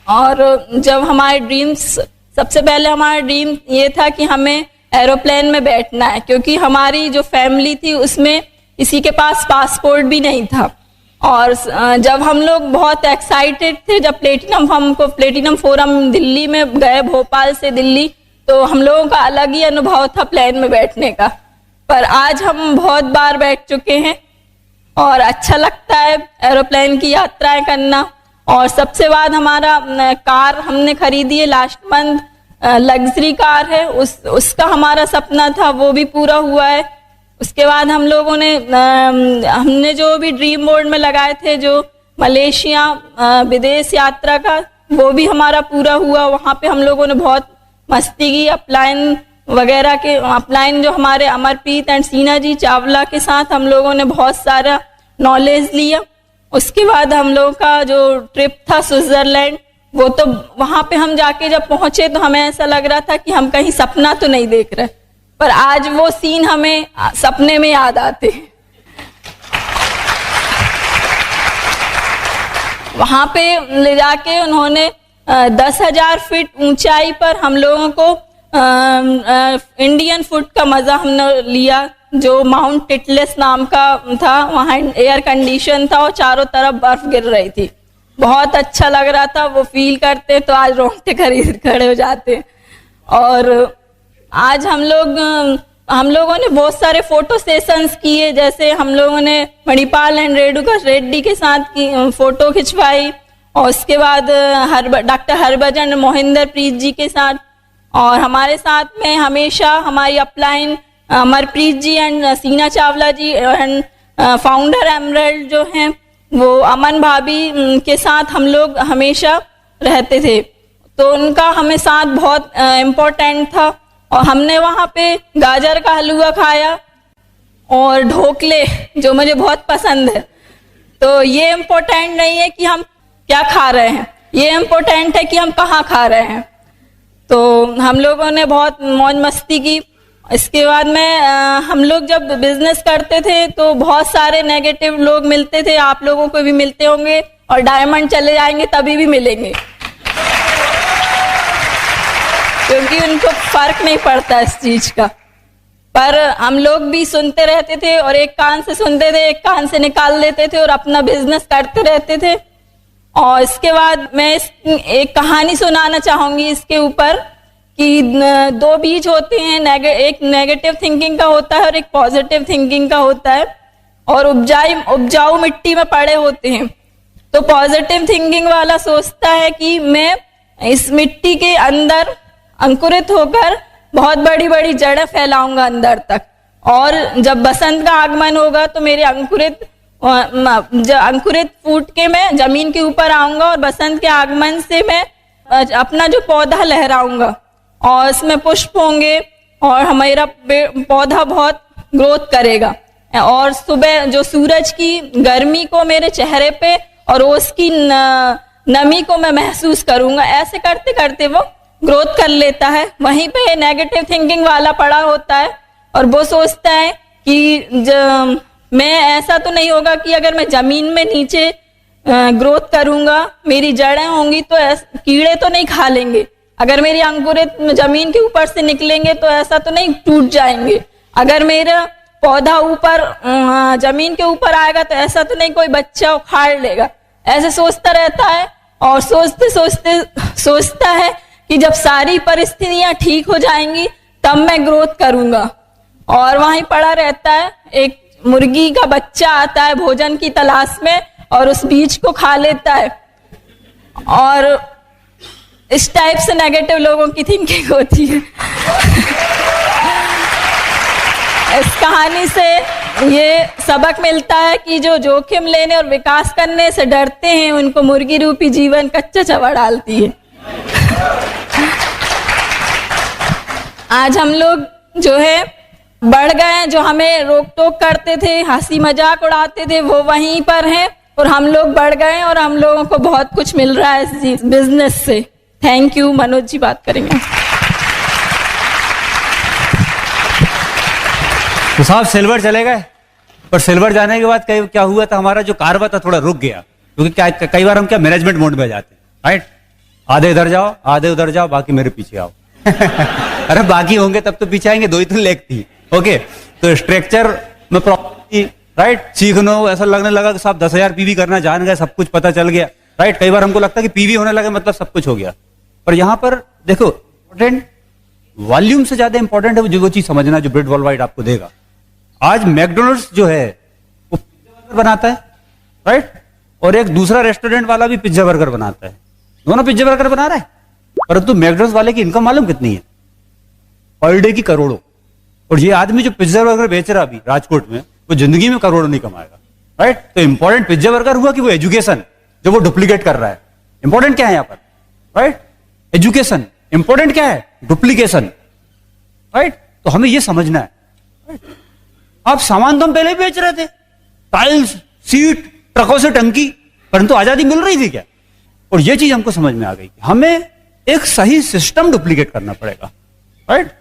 और जब हमारे ड्रीम्स, सबसे पहले हमारा ड्रीम ये था कि हमें एरोप्लेन में बैठना है, क्योंकि हमारी जो फैमिली थी उसमें किसी के पास पासपोर्ट भी नहीं था। और जब हम लोग बहुत एक्साइटेड थे, जब हमको प्लेटिनम फोरम दिल्ली में गए, भोपाल से दिल्ली, तो हम लोगों का अलग ही अनुभव था प्लेन में बैठने का। पर आज हम बहुत बार बैठ चुके हैं और अच्छा लगता है एरोप्लेन की यात्राएं करना। और सबसे बाद हमारा कार हमने खरीदी है लास्ट मंथ, लग्जरी कार है, उसका हमारा सपना था वो भी पूरा हुआ है। उसके बाद हम लोगों ने हमने जो भी ड्रीम बोर्ड में लगाए थे, जो मलेशिया विदेश यात्रा का, वो भी हमारा पूरा हुआ। वहाँ पे हम लोगों ने बहुत मस्ती की, अपलाइन जो हमारे अमरप्रीत एंड सीना जी चावला के साथ हम लोगों ने बहुत सारा नॉलेज लिया। उसके बाद हम लोगों का जो ट्रिप था स्विट्जरलैंड, वो तो वहां पे हम जाके जब पहुंचे तो हमें ऐसा लग रहा था कि हम कहीं सपना तो नहीं देख रहे, पर आज वो सीन हमें सपने में याद आते हैं। वहां पे ले जाके उन्होंने 10,000 फीट ऊंचाई पर हम लोगों को इंडियन फूड का मजा हमने लिया, जो माउंट टिटलेस नाम का था। वहाँ एयर कंडीशन था और चारों तरफ बर्फ गिर रही थी, बहुत अच्छा लग रहा था। वो फील करते तो आज रोंगटे खड़े हो जाते। और आज हम लोगों ने बहुत सारे फोटो सेशंस किए, जैसे हम लोगों ने मणिपाल एंड रेणुका रेड्डी के साथ फोटो खिंचवाई, और उसके बाद डॉक्टर हरभजन मोहिंदर प्रीत जी के साथ। और हमारे साथ में हमेशा हमारी अपलाइन अमरप्रीत जी एंड सीना चावला जी एंड फाउंडर एमरल्ड जो हैं वो अमन भाभी के साथ हम लोग हमेशा रहते थे, तो उनका हमें साथ बहुत इम्पोर्टेंट था। और हमने वहाँ पे गाजर का हलवा खाया और ढोकले, जो मुझे बहुत पसंद है। तो ये इम्पोर्टेंट नहीं है कि हम क्या खा रहे हैं, ये इम्पोर्टेंट है कि हम कहाँ खा रहे हैं। तो हम लोगों ने बहुत मौज मस्ती की। इसके बाद में हम लोग जब बिजनेस करते थे तो बहुत सारे नेगेटिव लोग मिलते थे, आप लोगों को भी मिलते होंगे, और डायमंड चले जाएंगे तभी भी मिलेंगे, क्योंकि उनको फर्क नहीं पड़ता इस चीज का। पर हम लोग भी सुनते रहते थे, और एक कान से सुनते थे, एक कान से निकाल लेते थे और अपना बिजनेस करते रहते थे। और इसके बाद मैं एक कहानी सुनाना चाहूंगी इसके ऊपर, कि 2 बीज होते हैं, एक नेगेटिव थिंकिंग का होता है और एक पॉजिटिव थिंकिंग का होता है, और उपजाऊ मिट्टी में पड़े होते हैं। तो पॉजिटिव थिंकिंग वाला सोचता है कि मैं इस मिट्टी के अंदर अंकुरित होकर बहुत बड़ी बड़ी जड़ें फैलाऊंगा अंदर तक, और जब बसंत का आगमन होगा तो मेरे अंकुरित जब अंकुरित फूट के मैं जमीन के ऊपर आऊंगा और बसंत के आगमन से मैं अपना जो पौधा लहराऊंगा और उसमें पुष्प होंगे और हमारा पौधा बहुत ग्रोथ करेगा। और सुबह जो सूरज की गर्मी को मेरे चेहरे पे और उसकी नमी को मैं महसूस करूंगा। ऐसे करते करते वो ग्रोथ कर लेता है। वहीं पे नेगेटिव थिंकिंग वाला पड़ा होता है और वो सोचता है कि मैं ऐसा तो नहीं होगा कि अगर मैं जमीन में नीचे ग्रोथ करूंगा, मेरी जड़ें होंगी तो कीड़े तो नहीं खा लेंगे, अगर मेरी अंकुरित जमीन के ऊपर से निकलेंगे तो ऐसा तो नहीं टूट जाएंगे, अगर मेरा पौधा ऊपर जमीन के ऊपर आएगा तो ऐसा तो नहीं कोई बच्चा उखाड़ लेगा। ऐसे सोचता रहता है और सोचते सोचते सोचता है कि जब सारी परिस्थितियां ठीक हो जाएंगी तब मैं ग्रोथ करूंगा। और वहीं पड़ा रहता है। एक मुर्गी का बच्चा आता है भोजन की तलाश में और उस बीज को खा लेता है। और इस टाइप से नेगेटिव लोगों की थिंकिंग होती है। इस कहानी से ये सबक मिलता है कि जो जोखिम लेने और विकास करने से डरते हैं उनको मुर्गी रूपी जीवन कच्चा चबा डालती है। आज हम लोग जो है बढ़ गए, जो हमें रोक टोक करते थे, हंसी मजाक उड़ाते थे, वो वहीं पर हैं और हम लोग बढ़ गए और हम लोगों को बहुत कुछ मिल रहा है इस बिजनेस से। Thank you. मनोज जी बात करेंगे। तो साहब सिल्वर चले गए, पर सिल्वर जाने के बाद क्या हुआ था, हमारा जो कारवा था थोड़ा रुक गया। क्योंकि कई बार हम क्या मैनेजमेंट मोड में जाते हैं, राइट? आधे इधर जाओ, आधे उधर जाओ, बाकी मेरे पीछे आओ। अरे बाकी होंगे तब तो पीछे आएंगे, 2 ही तो लेग थी। ओके, तो स्ट्रक्चर में प्रॉब्लम थी, राइट? सीखना ऐसा लगने लगा कि साहब 10,000 पीवी करना जान गए, सब कुछ पता चल गया, राइट? कई बार हमको लगता है कि पीवी होने लगे मतलब सब कुछ हो गया। पर यहां पर देखो, इंपॉर्टेंट वॉल्यूम से ज्यादा इंपॉर्टेंट है वो चीज समझना जो ब्रेड वर्ल्डवाइड आपको देगा। आज मैकडोनल्ड्स जो है वो पिज्जा बर्गर बनाता है, राइट? और एक दूसरा रेस्टोरेंट वाला भी पिज्जा बर्गर बनाता है, दोनों पिज्जा बर्गर बना रहा है। परंतु मैकडोनल्ड्स वाले की इनकम मालूम कितनी है? पर डे की करोड़ों। और ये आदमी जो पिज्जा बर्गर बेच रहा अभी राजकोट में, वो जिंदगी में करोड़ों नहीं कमाएगा, राइट? तो इंपॉर्टेंट पिज्जा बर्गर हुआ कि वो एजुकेशन जो वो डुप्लीकेट कर रहा है? इंपॉर्टेंट क्या है यहां पर, राइट? एजुकेशन। इंपॉर्टेंट क्या है? Duplication, right? तो हमें ये समझना है, राइट? आप सामान तो हम पहले ही बेच रहे थे, टाइल्स, सीट, ट्रकों से टंकी, परंतु आजादी मिल रही थी क्या? और ये चीज हमको समझ में आ गई, हमें एक सही सिस्टम डुप्लीकेट करना पड़ेगा, राइट?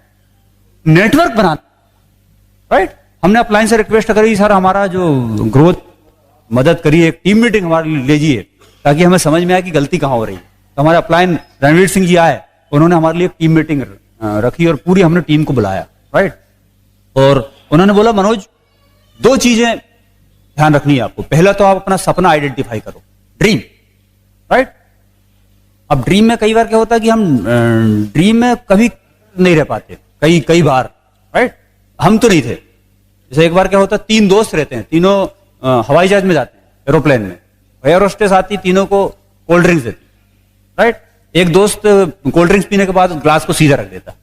नेटवर्क बनाना, राइट? हमने अपलाइन से रिक्वेस्ट करी, सर हमारा जो ग्रोथ मदद करिए, एक टीम मीटिंग हमारे लिए लीजिए ताकि हमें समझ में आए कि गलती कहां हो रही है। तो हमारे अपलाइन रणवीर सिंह जी आए, उन्होंने हमारे लिए टीम मीटिंग रखी और पूरी हमने टीम को बुलाया, राइट? और उन्होंने बोला मनोज 2 चीजें ध्यान रखनी है आपको। पहला तो आप अपना सपना आइडेंटिफाई करो, ड्रीम, राइट? अब ड्रीम में कई बार क्या होता है कि हम ड्रीम में कभी नहीं रह पाते, कई बार, राइट? हम तो नहीं थे। जैसे एक बार क्या होता है, 3 दोस्त रहते हैं, तीनों हवाई जहाज में जाते हैं, एरोप्लेन में, एयर होस्टेस आती, तीनों को कोल्ड ड्रिंक्स देती, राइट? एक दोस्त कोल्ड ड्रिंक्स पीने के बाद ग्लास को सीधा रख देता,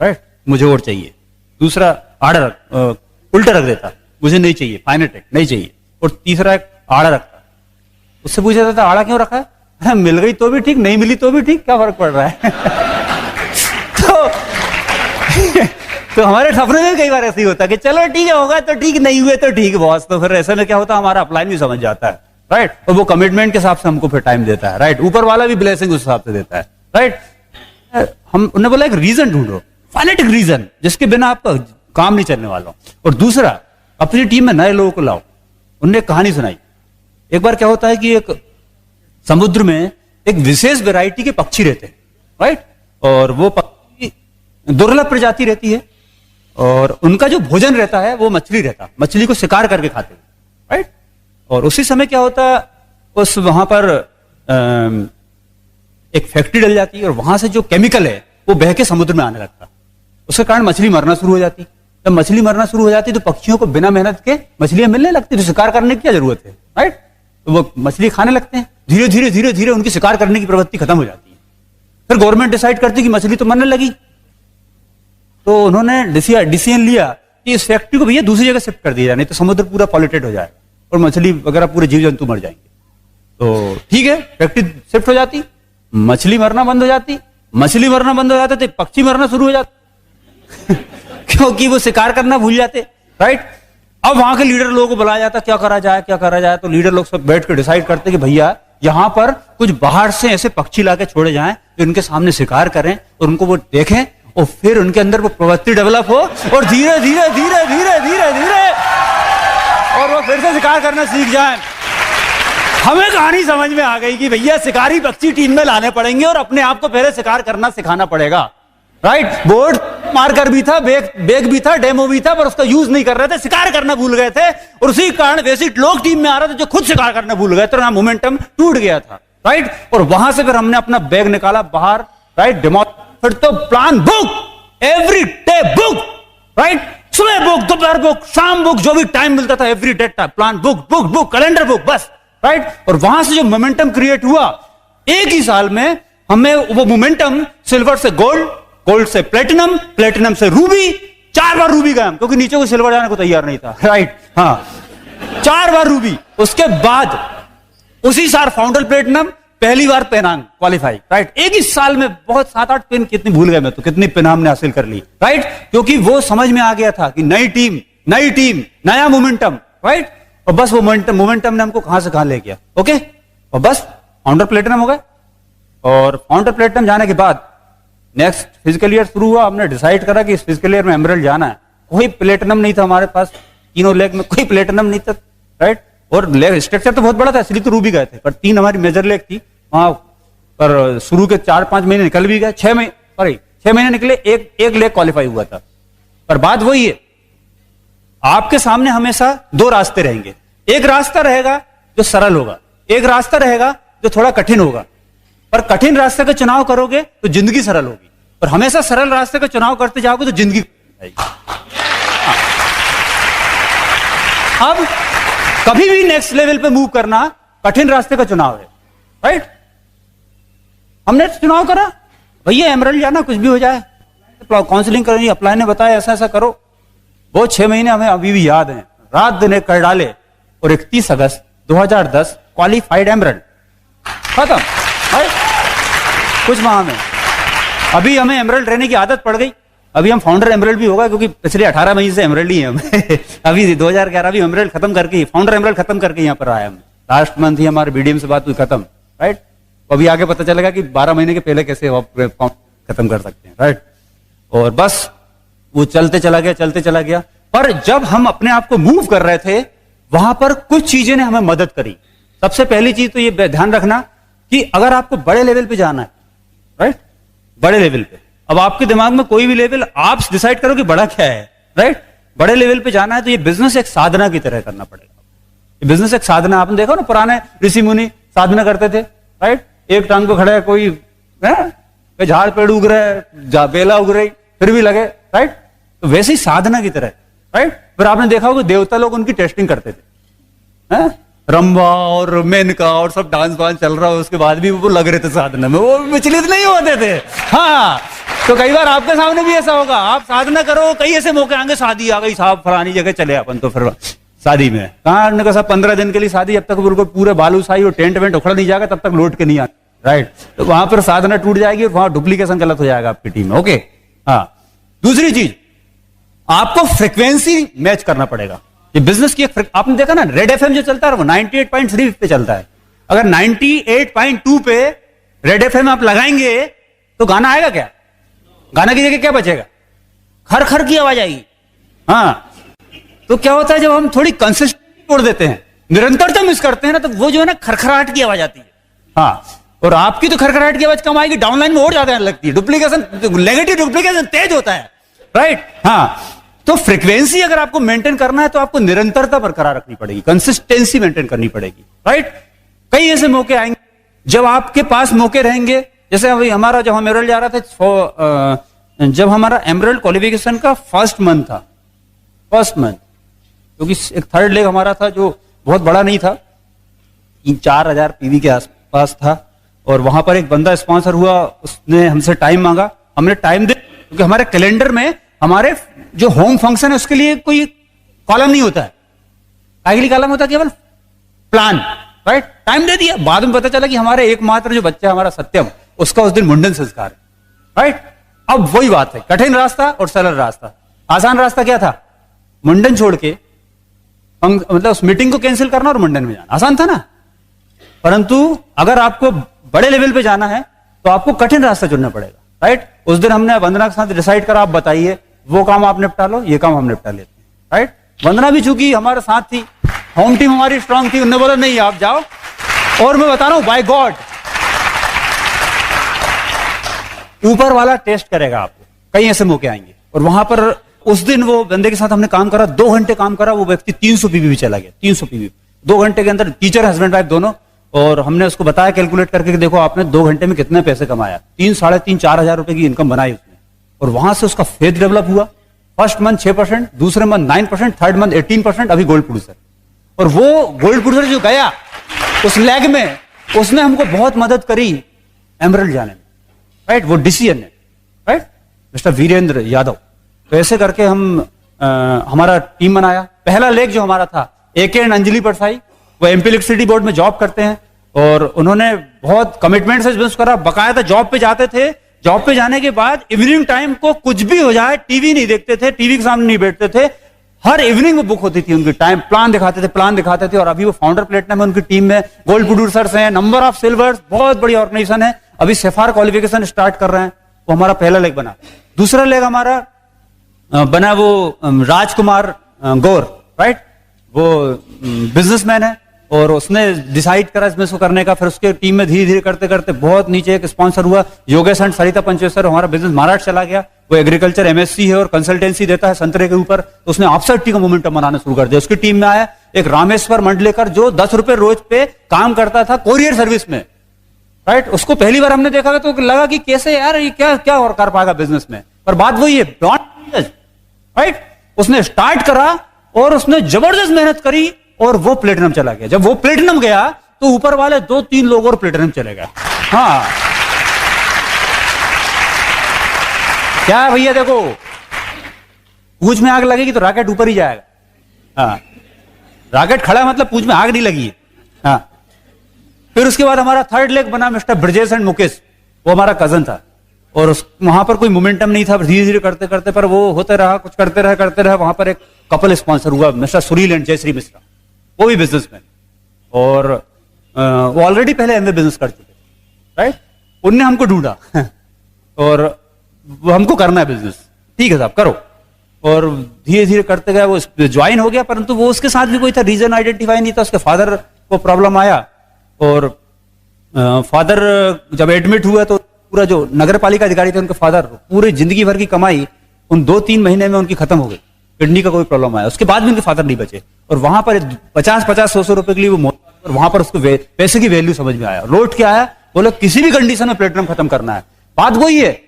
राइट? मुझे और चाहिए। दूसरा उल्टा रख देता, मुझे नहीं चाहिए, फाइनेटेक नहीं चाहिए। और तीसरा एक आड़ा रखता, उससे पूछा जाता आड़ा क्यों रखा है? अरे मिल गई तो भी ठीक, नहीं मिली तो भी ठीक, क्या फर्क पड़ रहा है? तो हमारे सपने में कई बार ऐसे ही होता है कि चलो ठीक है, होगा तो ठीक, नहीं हुए तो ठीक बॉस। तो फिर ऐसे में क्या होता है, हमारा अपलाइन भी समझ जाता है, राइट? और वो कमिटमेंट के हिसाब से हमको फिर टाइम देता है, राइट? ऊपर वाला भी ब्लेसिंग उस हिसाब से देता है, राइट? हम उन्होंने बोला एक रीजन ढूंढो, फाइनेटिक रीजन, जिसके बिना आपका काम नहीं चलने वाला। और दूसरा, अपनी टीम में नए लोगों को लाओ। उनने कहानी सुनाई, एक बार क्या होता है कि एक समुद्र में एक विशेष वैरायटी के पक्षी रहते हैं, राइट? और वो पक्षी दुर्लभ प्रजाति रहती है और उनका जो भोजन रहता है वो मछली रहता है, मछली को शिकार करके खाते हैं, राइट? और उसी समय क्या होता है, उस वहां पर एक फैक्ट्री डल जाती है और वहां से जो केमिकल है वो बह के समुद्र में आने लगता है। उसके कारण मछली मरना शुरू हो जाती। जब मछली मरना शुरू हो जाती तो पक्षियों को बिना मेहनत के मछलियां मिलने लगती, तो शिकार करने की क्या जरूरत है, राइट? तो वो मछली खाने लगते हैं। धीरे धीरे धीरे धीरे उनकी शिकार करने की प्रवृत्ति खत्म हो जाती है। फिर गवर्नमेंट डिसाइड करती कि मछली तो मरने लगी, तो उन्होंने डिसीजन लिया कि इस फैक्ट्री को भैया दूसरी जगह शिफ्ट कर दिया जाए, नहीं तो समुद्र पूरा पॉल्यूटेड हो जाए। और मछली वगैरह पूरे जीव जंतु मर जाएंगे। तो ठीक है, फैक्ट्री शिफ्ट हो जाती, मछली मरना बंद हो जाती, मछली मरना बंद हो जाते थे, पक्षी मरना शुरू हो जाते क्योंकि वो शिकार करना भूल जाते, राइट। अब वहां के लीडर लोगों को बुलाया जाता, क्या करा जाए क्या करा जाए। तो लीडर लोग सब बैठ कर डिसाइड करते कि भैया यहां पर कुछ बाहर से ऐसे पक्षी लाके छोड़े जाएं जो इनके सामने शिकार करें और उनको वो देखें और फिर उनके अंदर वो प्रवृत्ति डेवलप हो और धीरे धीरे धीरे धीरे धीरे धीरे और वो फिर से शिकार करना सीख जाए। हमें कहानी समझ में आ गई कि भैया शिकारी पक्षी टीम में लाने पड़ेंगे और अपने आप को पहले शिकार करना सिखाना पड़ेगा, राइट। बोर्ड मार्कर भी था, बैग भी था, डेमो भी था, पर उसका यूज नहीं कर रहे थे, शिकार करना भूल गए थे और उसी कारण वैसे लोग टीम में आ रहे थे जो खुद शिकार करना भूल गए थे, मोमेंटम टूट गया था, राइट। और वहां से फिर हमने अपना बैग निकाला बाहर, राइट। फिर तो plan book, every day book, right. सुबह बुक, दोपहर बुक, शाम बुक, जो भी टाइम मिलता था every day plan book book book, calendar book, बस, राइट। और वहां से जो मोमेंटम क्रिएट हुआ, एक ही साल में हमें वो मोमेंटम सिल्वर से गोल्ड, गोल्ड से प्लेटिनम, प्लेटिनम से रूबी, 4 बार रूबी गए हम, क्योंकि नीचे को सिल्वर जाने को तैयार नहीं था, राइट। हाँ, 4 बार रूबी। उसके बाद उसी साल फाउंडर प्लेटिनम, पहली बार पेनांग क्वालिफाई, राइट। एक ही साल में बहुत 7-8 पिन, कितनी भूल गए मैं तो, कितनी पिन हमने हासिल कर ली, राइट। क्योंकि वो समझ में आ गया था कि नई टीम, नया मोमेंटम, राइट। और बस वो मोमेंटम ने हमको कहां से कहां ले गया, ओके। और बस फाउंडर प्लेटिनम हो गए। और फाउंडर प्लेटिनम जाने के बाद नेक्स्ट फिजिकल ईयर शुरू हुआ। हमने डिसाइड करा कि इस फिजिकल ईयर में एमरल्ड जाना है। कोई प्लेटिनम नहीं था हमारे पास, तीनों लेग में कोई प्लेटिनम नहीं था, राइट। और लेग स्ट्रक्चर तो बहुत बड़ा था, इसलिए तो रूबी गए थे, पर 3 हमारी मेजर लेग थी वहां पर। शुरू के 4-5 महीने निकल भी गए, 6 महीने निकले, एक लेग क्वालिफाई हुआ था। पर बात वही है, आपके सामने हमेशा 2 रास्ते रहेंगे। एक रास्ता रहेगा जो सरल होगा, एक रास्ता रहेगा जो थोड़ा कठिन होगा। पर कठिन रास्ते का चुनाव करोगे तो जिंदगी सरल होगी, और हमेशा सरल रास्ते का चुनाव करते जाओगे तो जिंदगी आएगी। अब कभी भी नेक्स्ट लेवल पे मूव करना कठिन रास्ते का चुनाव है, राइट। हमने चुनाव करा, भैया एमरल्ड जाना, कुछ भी हो जाए, काउंसलिंग करनी, अप्लाई ने बताया ऐसा ऐसा करो। वो 6 महीने हमें अभी भी याद हैं, रात दिन एक कर डाले। और 31 अगस्त 2010 क्वालिफाइड एमरल्ड, खत्म, राइट। कुछ माह में अभी हमें एमरल्ड रहने की आदत पड़ गई। अभी हम फाउंडर एमरल्ड भी होगा, क्योंकि पिछले 18 महीने से एमरल्ड ही है हम अभी 2011 भी एमरल्ड खत्म करके, फाउंडर एमरल्ड खत्म करके यहाँ पर आया हम। लास्ट मंथ ही हमारे बीडीएम से बात हुई, खत्म, राइट। अभी आगे पता चलेगा कि 12 महीने के पहले कैसे खत्म कर सकते हैं, राइट। और बस वो चलते चला गया। पर जब हम अपने आप को मूव कर रहे थे, वहां पर कुछ चीजें ने हमें मदद करी। सबसे पहली चीज तो ये ध्यान रखना कि अगर आपको बड़े लेवल पे जाना है, राइट, बड़े लेवल पे, अब आपके दिमाग में कोई भी लेवल आप डिसाइड करो कि बड़ा क्या है, राइट। बड़े लेवल पे जाना है तो ये बिजनेस एक साधना की तरह करना पड़ेगा। ये बिजनेस एक साधना, आपने देखा ना पुराने ऋषि मुनि साधना करते थे, राइट। एक टांग पे खड़ा है, कोई झाड़ पेड़ उग रहे, बेला उग रही, फिर भी लगे, राइट। तो वैसे ही साधना की तरह, राइट। फिर आपने देखा होगा देवता लोग उनकी टेस्टिंग करते थे, रंभा और मेनका और सब डांस वांस चल रहा है, उसके बाद भी वो लग रहे थे साधना में, वो विचलित नहीं होते थे। हाँ, तो कई बार आपके सामने भी ऐसा होगा, आप साधना करो, कई ऐसे मौके आएंगे, शादी आ गई साहब, फलानी जगह चले अपन, तो फिर शादी में कहा सब 15 दिन के लिए शादी, जब तक बिल्कुल पूरे बालूशाही और टेंट वेंट उखड़ नहीं जाएगा तब तक लौट के नहीं आए, राइट। तो वहां पर साधना टूट जाएगी और वहां डुप्लीकेशन गलत हो जाएगा आपकी टीम में, ओके। हाँ, दूसरी चीज, आपको फ्रीक्वेंसी मैच करना पड़ेगा। ये बिजनेस की एक, आपने देखा ना रेड एफएम जो चलता है वो 98.3 पे चलता है। अगर 98.2 पे रेड एफएम आप लगाएंगे तो गाना आएगा क्या? गाना की जगह क्या बचेगा? खर खर की आवाज आएगी। हाँ, तो क्या होता है जब हम थोड़ी कंसिस्टेंसी छोड़ देते हैं, निरंतरता मिस करते हैं ना, तो वो जो है ना खरखराहट की आवाज आती है। हाँ, और आपकी तो खरखराहट की आवाज कम आएगी, डाउनलाइन में और ज्यादा लगती है, डुप्लीकेशन, नेगेटिव डुप्लीकेशन तेज होता है, राइट। हाँ, तो फ्रीक्वेंसी अगर आपको मेंटेन करना है तो आपको निरंतरता बरकरार रखनी पड़ेगी, कंसिस्टेंसी मेंटेन करनी पड़ेगी, राइट। कई ऐसे मौके आएंगे जब आपके पास मौके रहेंगे, जैसे अभी हमारा जब हम एमरल्ड जा रहा था, जब हमारा एमरल्ड क्वालिफिकेशन का फर्स्ट मंथ था, क्योंकि एक थर्ड लेग हमारा था जो बहुत बड़ा नहीं था, 4,000 पीवी के आसपास था, और वहां पर एक बंदा स्पॉन्सर हुआ, उसने हमसे टाइम मांगा, हमने टाइम दे, क्योंकि हमारे कैलेंडर में हमारे जो होम फंक्शन है उसके लिए कोई कॉलम नहीं होता है, काहे के लिए काला में होता? केवल प्लान, राइट? टाइम दे दिया, बाद में पता चला कि हमारे एकमात्र जो बच्चा है हमारा सत्यम, उसका उस दिन मुंडन संस्कार है, राइट? अब वही बात है, कठिन रास्ता और सरल रास्ता। आसान रास्ता क्या था? मुंडन छोड़ के मतलब उस मीटिंग को कैंसिल करना और मुंडन में जाना, आसान था ना। परंतु अगर आपको बड़े लेवल पे जाना है तो आपको कठिन रास्ता चुनना पड़ेगा, राइट? उस दिन हमने वंदना के साथ डिसाइड करा, आप बताइए वो काम आप निपटा लो, ये काम हम निपटा लेते हैं, राइट? वंदना भी चूंकि हमारे साथ थी, होम टीम हमारी स्ट्रांग थी, उन्होंने बोला नहीं आप जाओ। और मैं बता रहा हूं बाय गॉड ऊपर वाला टेस्ट करेगा आपको, कई ऐसे मौके आएंगे। और वहां पर उस दिन वो बंदे के साथ हमने काम करा, 2 घंटे काम करा, वो व्यक्ति 300 पीवी भी चला गया, 300 पीवी 2 घंटे के अंदर, टीचर हस्बैंड वाइफ दोनों। और हमने उसको बताया कैलकुलेट करके कि देखो आपने 2 घंटे में कितने पैसे कमाया, 3, 3.5, 4 हजार रुपए की इनकम बनाई उसने। और वहां से उसका फेथ डेवलप हुआ, फर्स्ट मंथ 6%, दूसरे मंथ 9%, थर्ड मंथ 18%, अभी गोल्ड प्रोड्यूसर। और वो गोल्ड प्रोड्यूसर जो गया उस लैग में, उसने हमको बहुत मदद करी एमरल्ड जाने में, राइट? वो डिसीजन है, राइट? मिस्टर वीरेंद्र यादव। तो ऐसे करके हम हमारा टीम बनाया। पहला लेग जो हमारा था, AK एंड अंजलि परसाई, वो MP इलेक्ट्रिसिटी बोर्ड में जॉब करते हैं और उन्होंने बहुत कमिटमेंट से बिजनेस करा, बकायदा जॉब पे जाते थे। जॉब पे जाने के बाद इवनिंग टाइम को कुछ भी हो जाए टीवी नहीं देखते थे, टीवी के सामने नहीं बैठते थे, हर इवनिंग में बुक होती थी उनकी टाइम, प्लान दिखाते थे। और अभी वो फाउंडर प्लेटिनम है उनकी टीम में, गोल्ड प्रोड्यूसर्स हैं, नंबर ऑफ सिल्वर्स, बहुत बड़ी ऑर्गेनाइजेशन है। अभी सफार क्वालिफिकेशन स्टार्ट कर रहे हैं, वो हमारा पहला लेग बना। दूसरा लेग हमारा बना वो राजकुमार गौर, राइट? वो बिजनेसमैन है और उसने डिसाइड करा इसमें इसको करने का। फिर उसके टीम में धीरे धीरे करते करते बहुत नीचे एक स्पॉन्सर हुआ, योगेश एंड सरिता पंचेश्वर, हमारा बिजनेस महाराष्ट्र चला गया। वो एग्रीकल्चर MSc है और कंसल्टेंसी देता है संतरे के ऊपर। तो उसने ऑफसेट टी का मोमेंटम बनाना शुरू कर दिया। उसकी टीम में आया एक रामेश्वर मंडलेकर, जो 10 रुपए रोज पे काम करता था कोरियर सर्विस में, राइट? उसको पहली बार हमने देखा तो लगा कि कैसे यार ये क्या और कर पाएगा बिजनेस में, पर बात वही है, राइट? उसने स्टार्ट करा और उसने जबरदस्त मेहनत करी और वो प्लेटिनम चला गया। जब वो प्लेटिनम गया तो ऊपर वाले 2-3 लोग और प्लेटिनम चले गए। हाँ, क्या है भैया, देखो पूंछ में आग लगेगी तो रॉकेट ऊपर ही जाएगा। हाँ, रॉकेट खड़ा मतलब पूंछ में आग नहीं लगी है। हाँ, फिर उसके बाद हमारा थर्ड लेग बना मिस्टर ब्रजेश एंड मुकेश, वो हमारा कजन था और वहां पर कोई मोमेंटम नहीं था, धीरे धीरे करते करते पर वो होते रहा, कुछ करते रहे। वहां पर एक कपल स्पॉन्सर हुआ, मिस्टर सुनील एंड जयश्री मिश्रा, वो भी बिजनेसमैन और वो ऑलरेडी पहले एमवे बिजनेस कर चुके, राइट? उनने हमको ढूंढा और वो हमको करना है बिजनेस, ठीक है साहब करो। और धीरे धीरे करते गए, वो ज्वाइन हो गया, परंतु वो उसके साथ भी कोई था रीजन आइडेंटिफाई नहीं था। उसके फादर को प्रॉब्लम आया और फादर जब एडमिट हुआ तो पूरा जो नगर पालिका अधिकारी थे उनके फादर, पूरी जिंदगी भर की कमाई उन 2-3 महीने में उनकी खत्म हो गई। किडनी का कोई प्रॉब्लम आया, उसके बाद भी उनके फादर नहीं बचे और वहां पर 50-100 रुपए के लिए वो और वहां पर उसको पैसे की वैल्यू समझ में आया, लौट के आया, बोला किसी भी कंडीशन में प्लेटिनम खत्म करना है। बात वही है,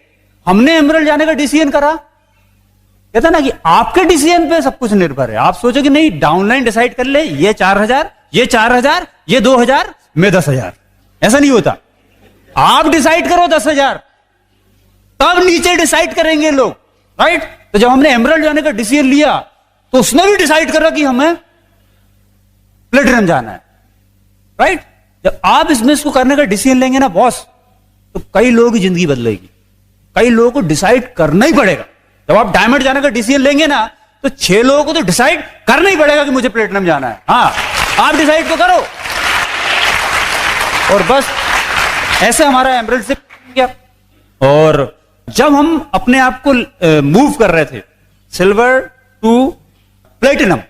हमने एमरल्ड जाने का डिसीजन करा, कहता ना कि आपके डिसीजन पे सब कुछ निर्भर है। आप सोचो कि नहीं, डाउनलाइन डिसाइड कर ले, ये 4,000, ये 4,000, ये 2,000, मैं 10,000, ऐसा नहीं होता। आप डिसाइड करो 10,000, तब नीचे डिसाइड करेंगे लोग, राइट? तो जब हमने एमरल्ड जाने का डिसीजन लिया तो उसने भी डिसाइड करा कि हमें प्लेटिनम जाना है, राइट? जब आप बिजनेस को करने का डिसीजन लेंगे ना बॉस, तो कई लोगों की जिंदगी बदलेगी, कई लोगों को डिसाइड करना ही पड़ेगा। जब आप डायमंड जाने का डिसीजन लेंगे ना तो 6 लोगों को तो डिसाइड करना ही पड़ेगा कि मुझे प्लेटिनम जाना है। हाँ, आप डिसाइड तो करो। और बस ऐसे हमारा एमरल्ड से किया। और जब हम अपने आप को मूव कर रहे थे सिल्वर टू प्लेटिनम,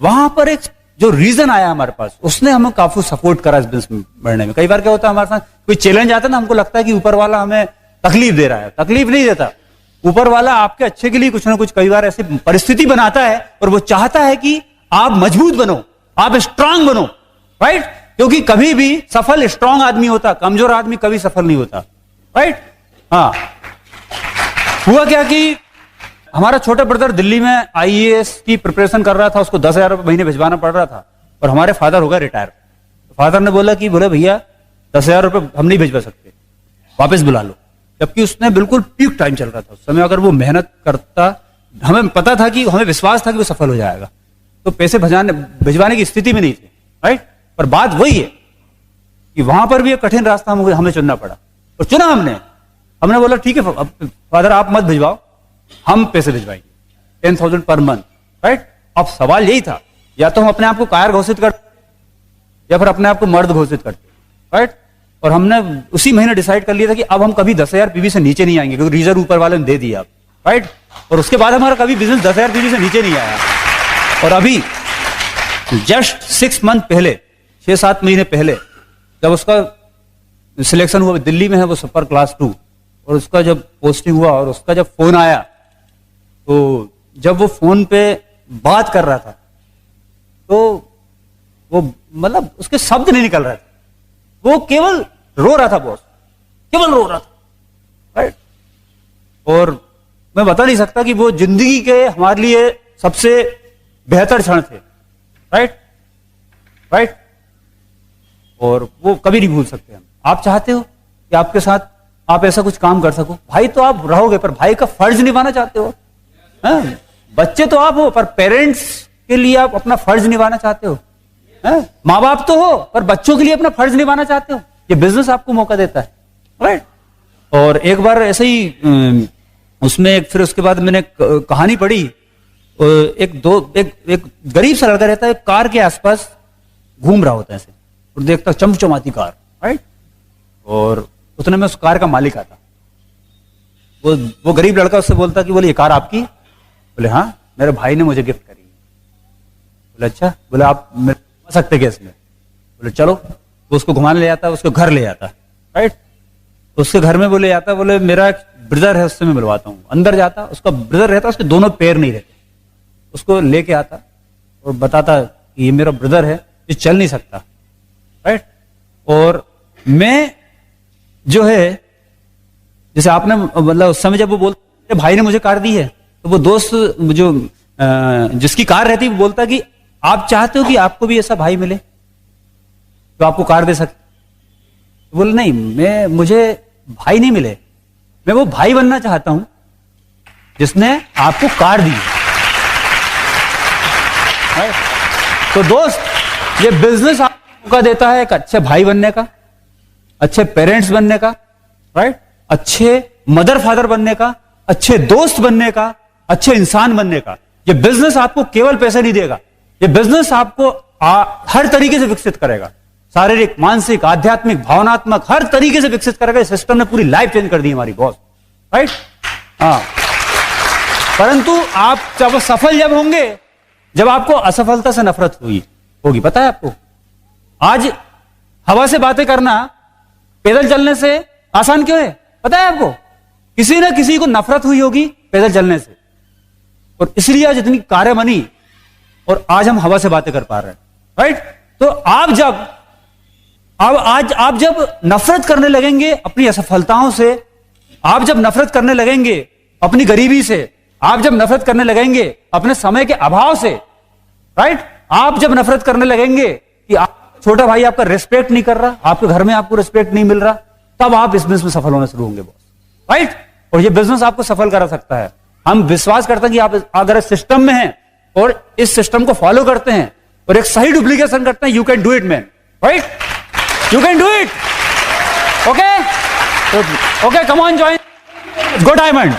वहां पर एक जो रीजन आया हमारे पास, उसने हमें काफी सपोर्ट करा इस बिजनेस में बढ़ने में। कई बार क्या होता है हमारे साथ कोई चैलेंज आता है ना, हमको लगता है कि ऊपर वाला हमें तकलीफ दे रहा है, तकलीफ नहीं देता। ऊपर वाला आपके अच्छे के लिए कुछ ना कुछ कई बार ऐसी परिस्थिति बनाता है और वो चाहता है कि आप मजबूत बनो, आप स्ट्रांग बनो, राइट? क्योंकि कभी भी सफल स्ट्रांग आदमी होता, कमजोर आदमी कभी सफल नहीं होता, राइट? हाँ, हुआ क्या कि हमारा छोटा ब्रदर दिल्ली में IAS की प्रिपरेशन कर रहा था, उसको 10,000 रुपए महीने भिजवाना पड़ रहा था और हमारे फादर हो गए रिटायर। फादर ने बोला कि बोले भैया 10,000 रुपए हम नहीं भिजवा सकते, वापस बुला लो। जबकि उसने बिल्कुल पीक टाइम चल रहा था उस समय, अगर वो मेहनत करता, हमें पता था कि, हमें विश्वास था कि वो सफल हो जाएगा। तो पैसे भिजवाने की स्थिति में नहीं थे, राइट। पर बात वही है कि वहां पर भी एक कठिन रास्ता हमें चुनना पड़ा, और चुना हमने बोला ठीक है फादर आप मत भिजवाओ, हम पैसे भिजवाएंगे 10,000 पर मंथ, राइट। अब सवाल यही था, या तो हम अपने आप को कायर घोषित करते या फिर अपने आप को मर्द घोषित करते, राइट। और हमने उसी महीने डिसाइड कर लिया था कि अब हम कभी 10,000 पीवी से नीचे नहीं आएंगे, क्योंकि रिजर्व ऊपर वाले ने दे दिया, राइट। और उसके बाद हमारा कभी बिजनेस 10,000 पीवी से नीचे नहीं आया। और अभी जस्ट 6 मंथ पहले, 6-7 महीने पहले, जब उसका सिलेक्शन हुआ, दिल्ली में है वो सुपर क्लास 2, और उसका जब पोस्टिंग हुआ और उसका जब फोन आया, तो जब वो फोन पे बात कर रहा था तो वो मतलब उसके शब्द नहीं निकल रहे थे, वो केवल रो रहा था बॉस, केवल रो रहा था, राइट। और मैं बता नहीं सकता कि वो जिंदगी के हमारे लिए सबसे बेहतर क्षण थे, राइट। और वो कभी नहीं भूल सकते हम। आप चाहते हो कि आपके साथ आप ऐसा कुछ काम कर सको, भाई तो आप रहोगे पर भाई का फर्ज निभाना चाहते हो, हाँ? बच्चे तो आप हो पर पेरेंट्स के लिए आप अपना फर्ज निभाना चाहते हो, माँ बाप तो हो पर बच्चों के लिए अपना फर्ज निभाना चाहते हो। ये बिजनेस आपको मौका देता है, राइट। और एक बार ऐसे ही उसमें फिर उसके बाद मैंने कहानी पढ़ी, एक गरीब सा लड़का रहता है, कार के आसपास घूम रहा होता है ऐसे, और देखता चमचमाती कार, राइट। और उतने में उस कार का मालिक आता, वो गरीब लड़का उससे बोलता कि बोले ये कार आपकी? बोले हाँ, मेरे भाई ने मुझे गिफ्ट करी। बोले अच्छा, बोले आप घुमा सकते क्या इसमें? बोले चलो। वो उसको घुमाने ले आता, उसको घर ले आता, राइट। उसके घर में बोले आता, बोले मेरा एक ब्रदर है उससे मैं मिलवाता हूँ। अंदर जाता, उसका ब्रदर रहता, उसके दोनों पैर नहीं रहते, उसको लेके आता और बताता कि ये मेरा ब्रदर है, ये चल नहीं सकता, राइट। और मैं जो है, जैसे आपने मतलब उस समय जब वो बोलता भाई ने मुझे कार दी है, तो वो दोस्त जो जिसकी कार रहती है वो बोलता कि आप चाहते हो कि आपको भी ऐसा भाई मिले तो आपको कार दे सकते? तो बोले नहीं, मुझे भाई नहीं मिले, मैं वो भाई बनना चाहता हूं जिसने आपको कार दी। तो दोस्त, ये बिजनेस आपको मौका देता है एक अच्छे भाई बनने का, अच्छे पेरेंट्स बनने का, राइट, अच्छे मदर फादर बनने का, अच्छे दोस्त बनने का, अच्छे इंसान बनने का। ये बिजनेस आपको केवल पैसे नहीं देगा, ये बिजनेस आपको हर तरीके से विकसित करेगा, शारीरिक, मानसिक, आध्यात्मिक, भावनात्मक, हर तरीके से विकसित करेगा। इस सिस्टम ने पूरी लाइफ चेंज कर दी हमारी बॉस, राइट। हाँ, परंतु आप जब सफल होंगे जब आपको असफलता से नफरत होगी। पता है आपको, आज हवा से बातें करना पैदल चलने से आसान क्यों है? पता है आपको, किसी ना किसी को नफरत हुई होगी पैदल चलने से, और इसलिए आज इतनी कारें बनी और आज हम हवा से बातें कर पा रहे हैं, राइट। तो आप जब नफरत करने लगेंगे अपनी असफलताओं से, आप जब नफरत करने लगेंगे अपनी गरीबी से, आप जब नफरत करने लगेंगे अपने समय के अभाव से, राइट, आप जब नफरत करने लगेंगे कि छोटा भाई आपका रिस्पेक्ट नहीं कर रहा, आपके घर में आपको रिस्पेक्ट नहीं मिल रहा, तब आप इस बिजनेस में सफल होना शुरू होंगे बॉस, राइट। और ये बिजनेस आपको सफल करा सकता है। हम विश्वास करते हैं कि आप अगर इस सिस्टम में हैं और इस सिस्टम को फॉलो करते हैं और एक सही डुप्लीकेशन करते हैं, you can do it man, right, you can do it. Okay, come on, join, go diamond.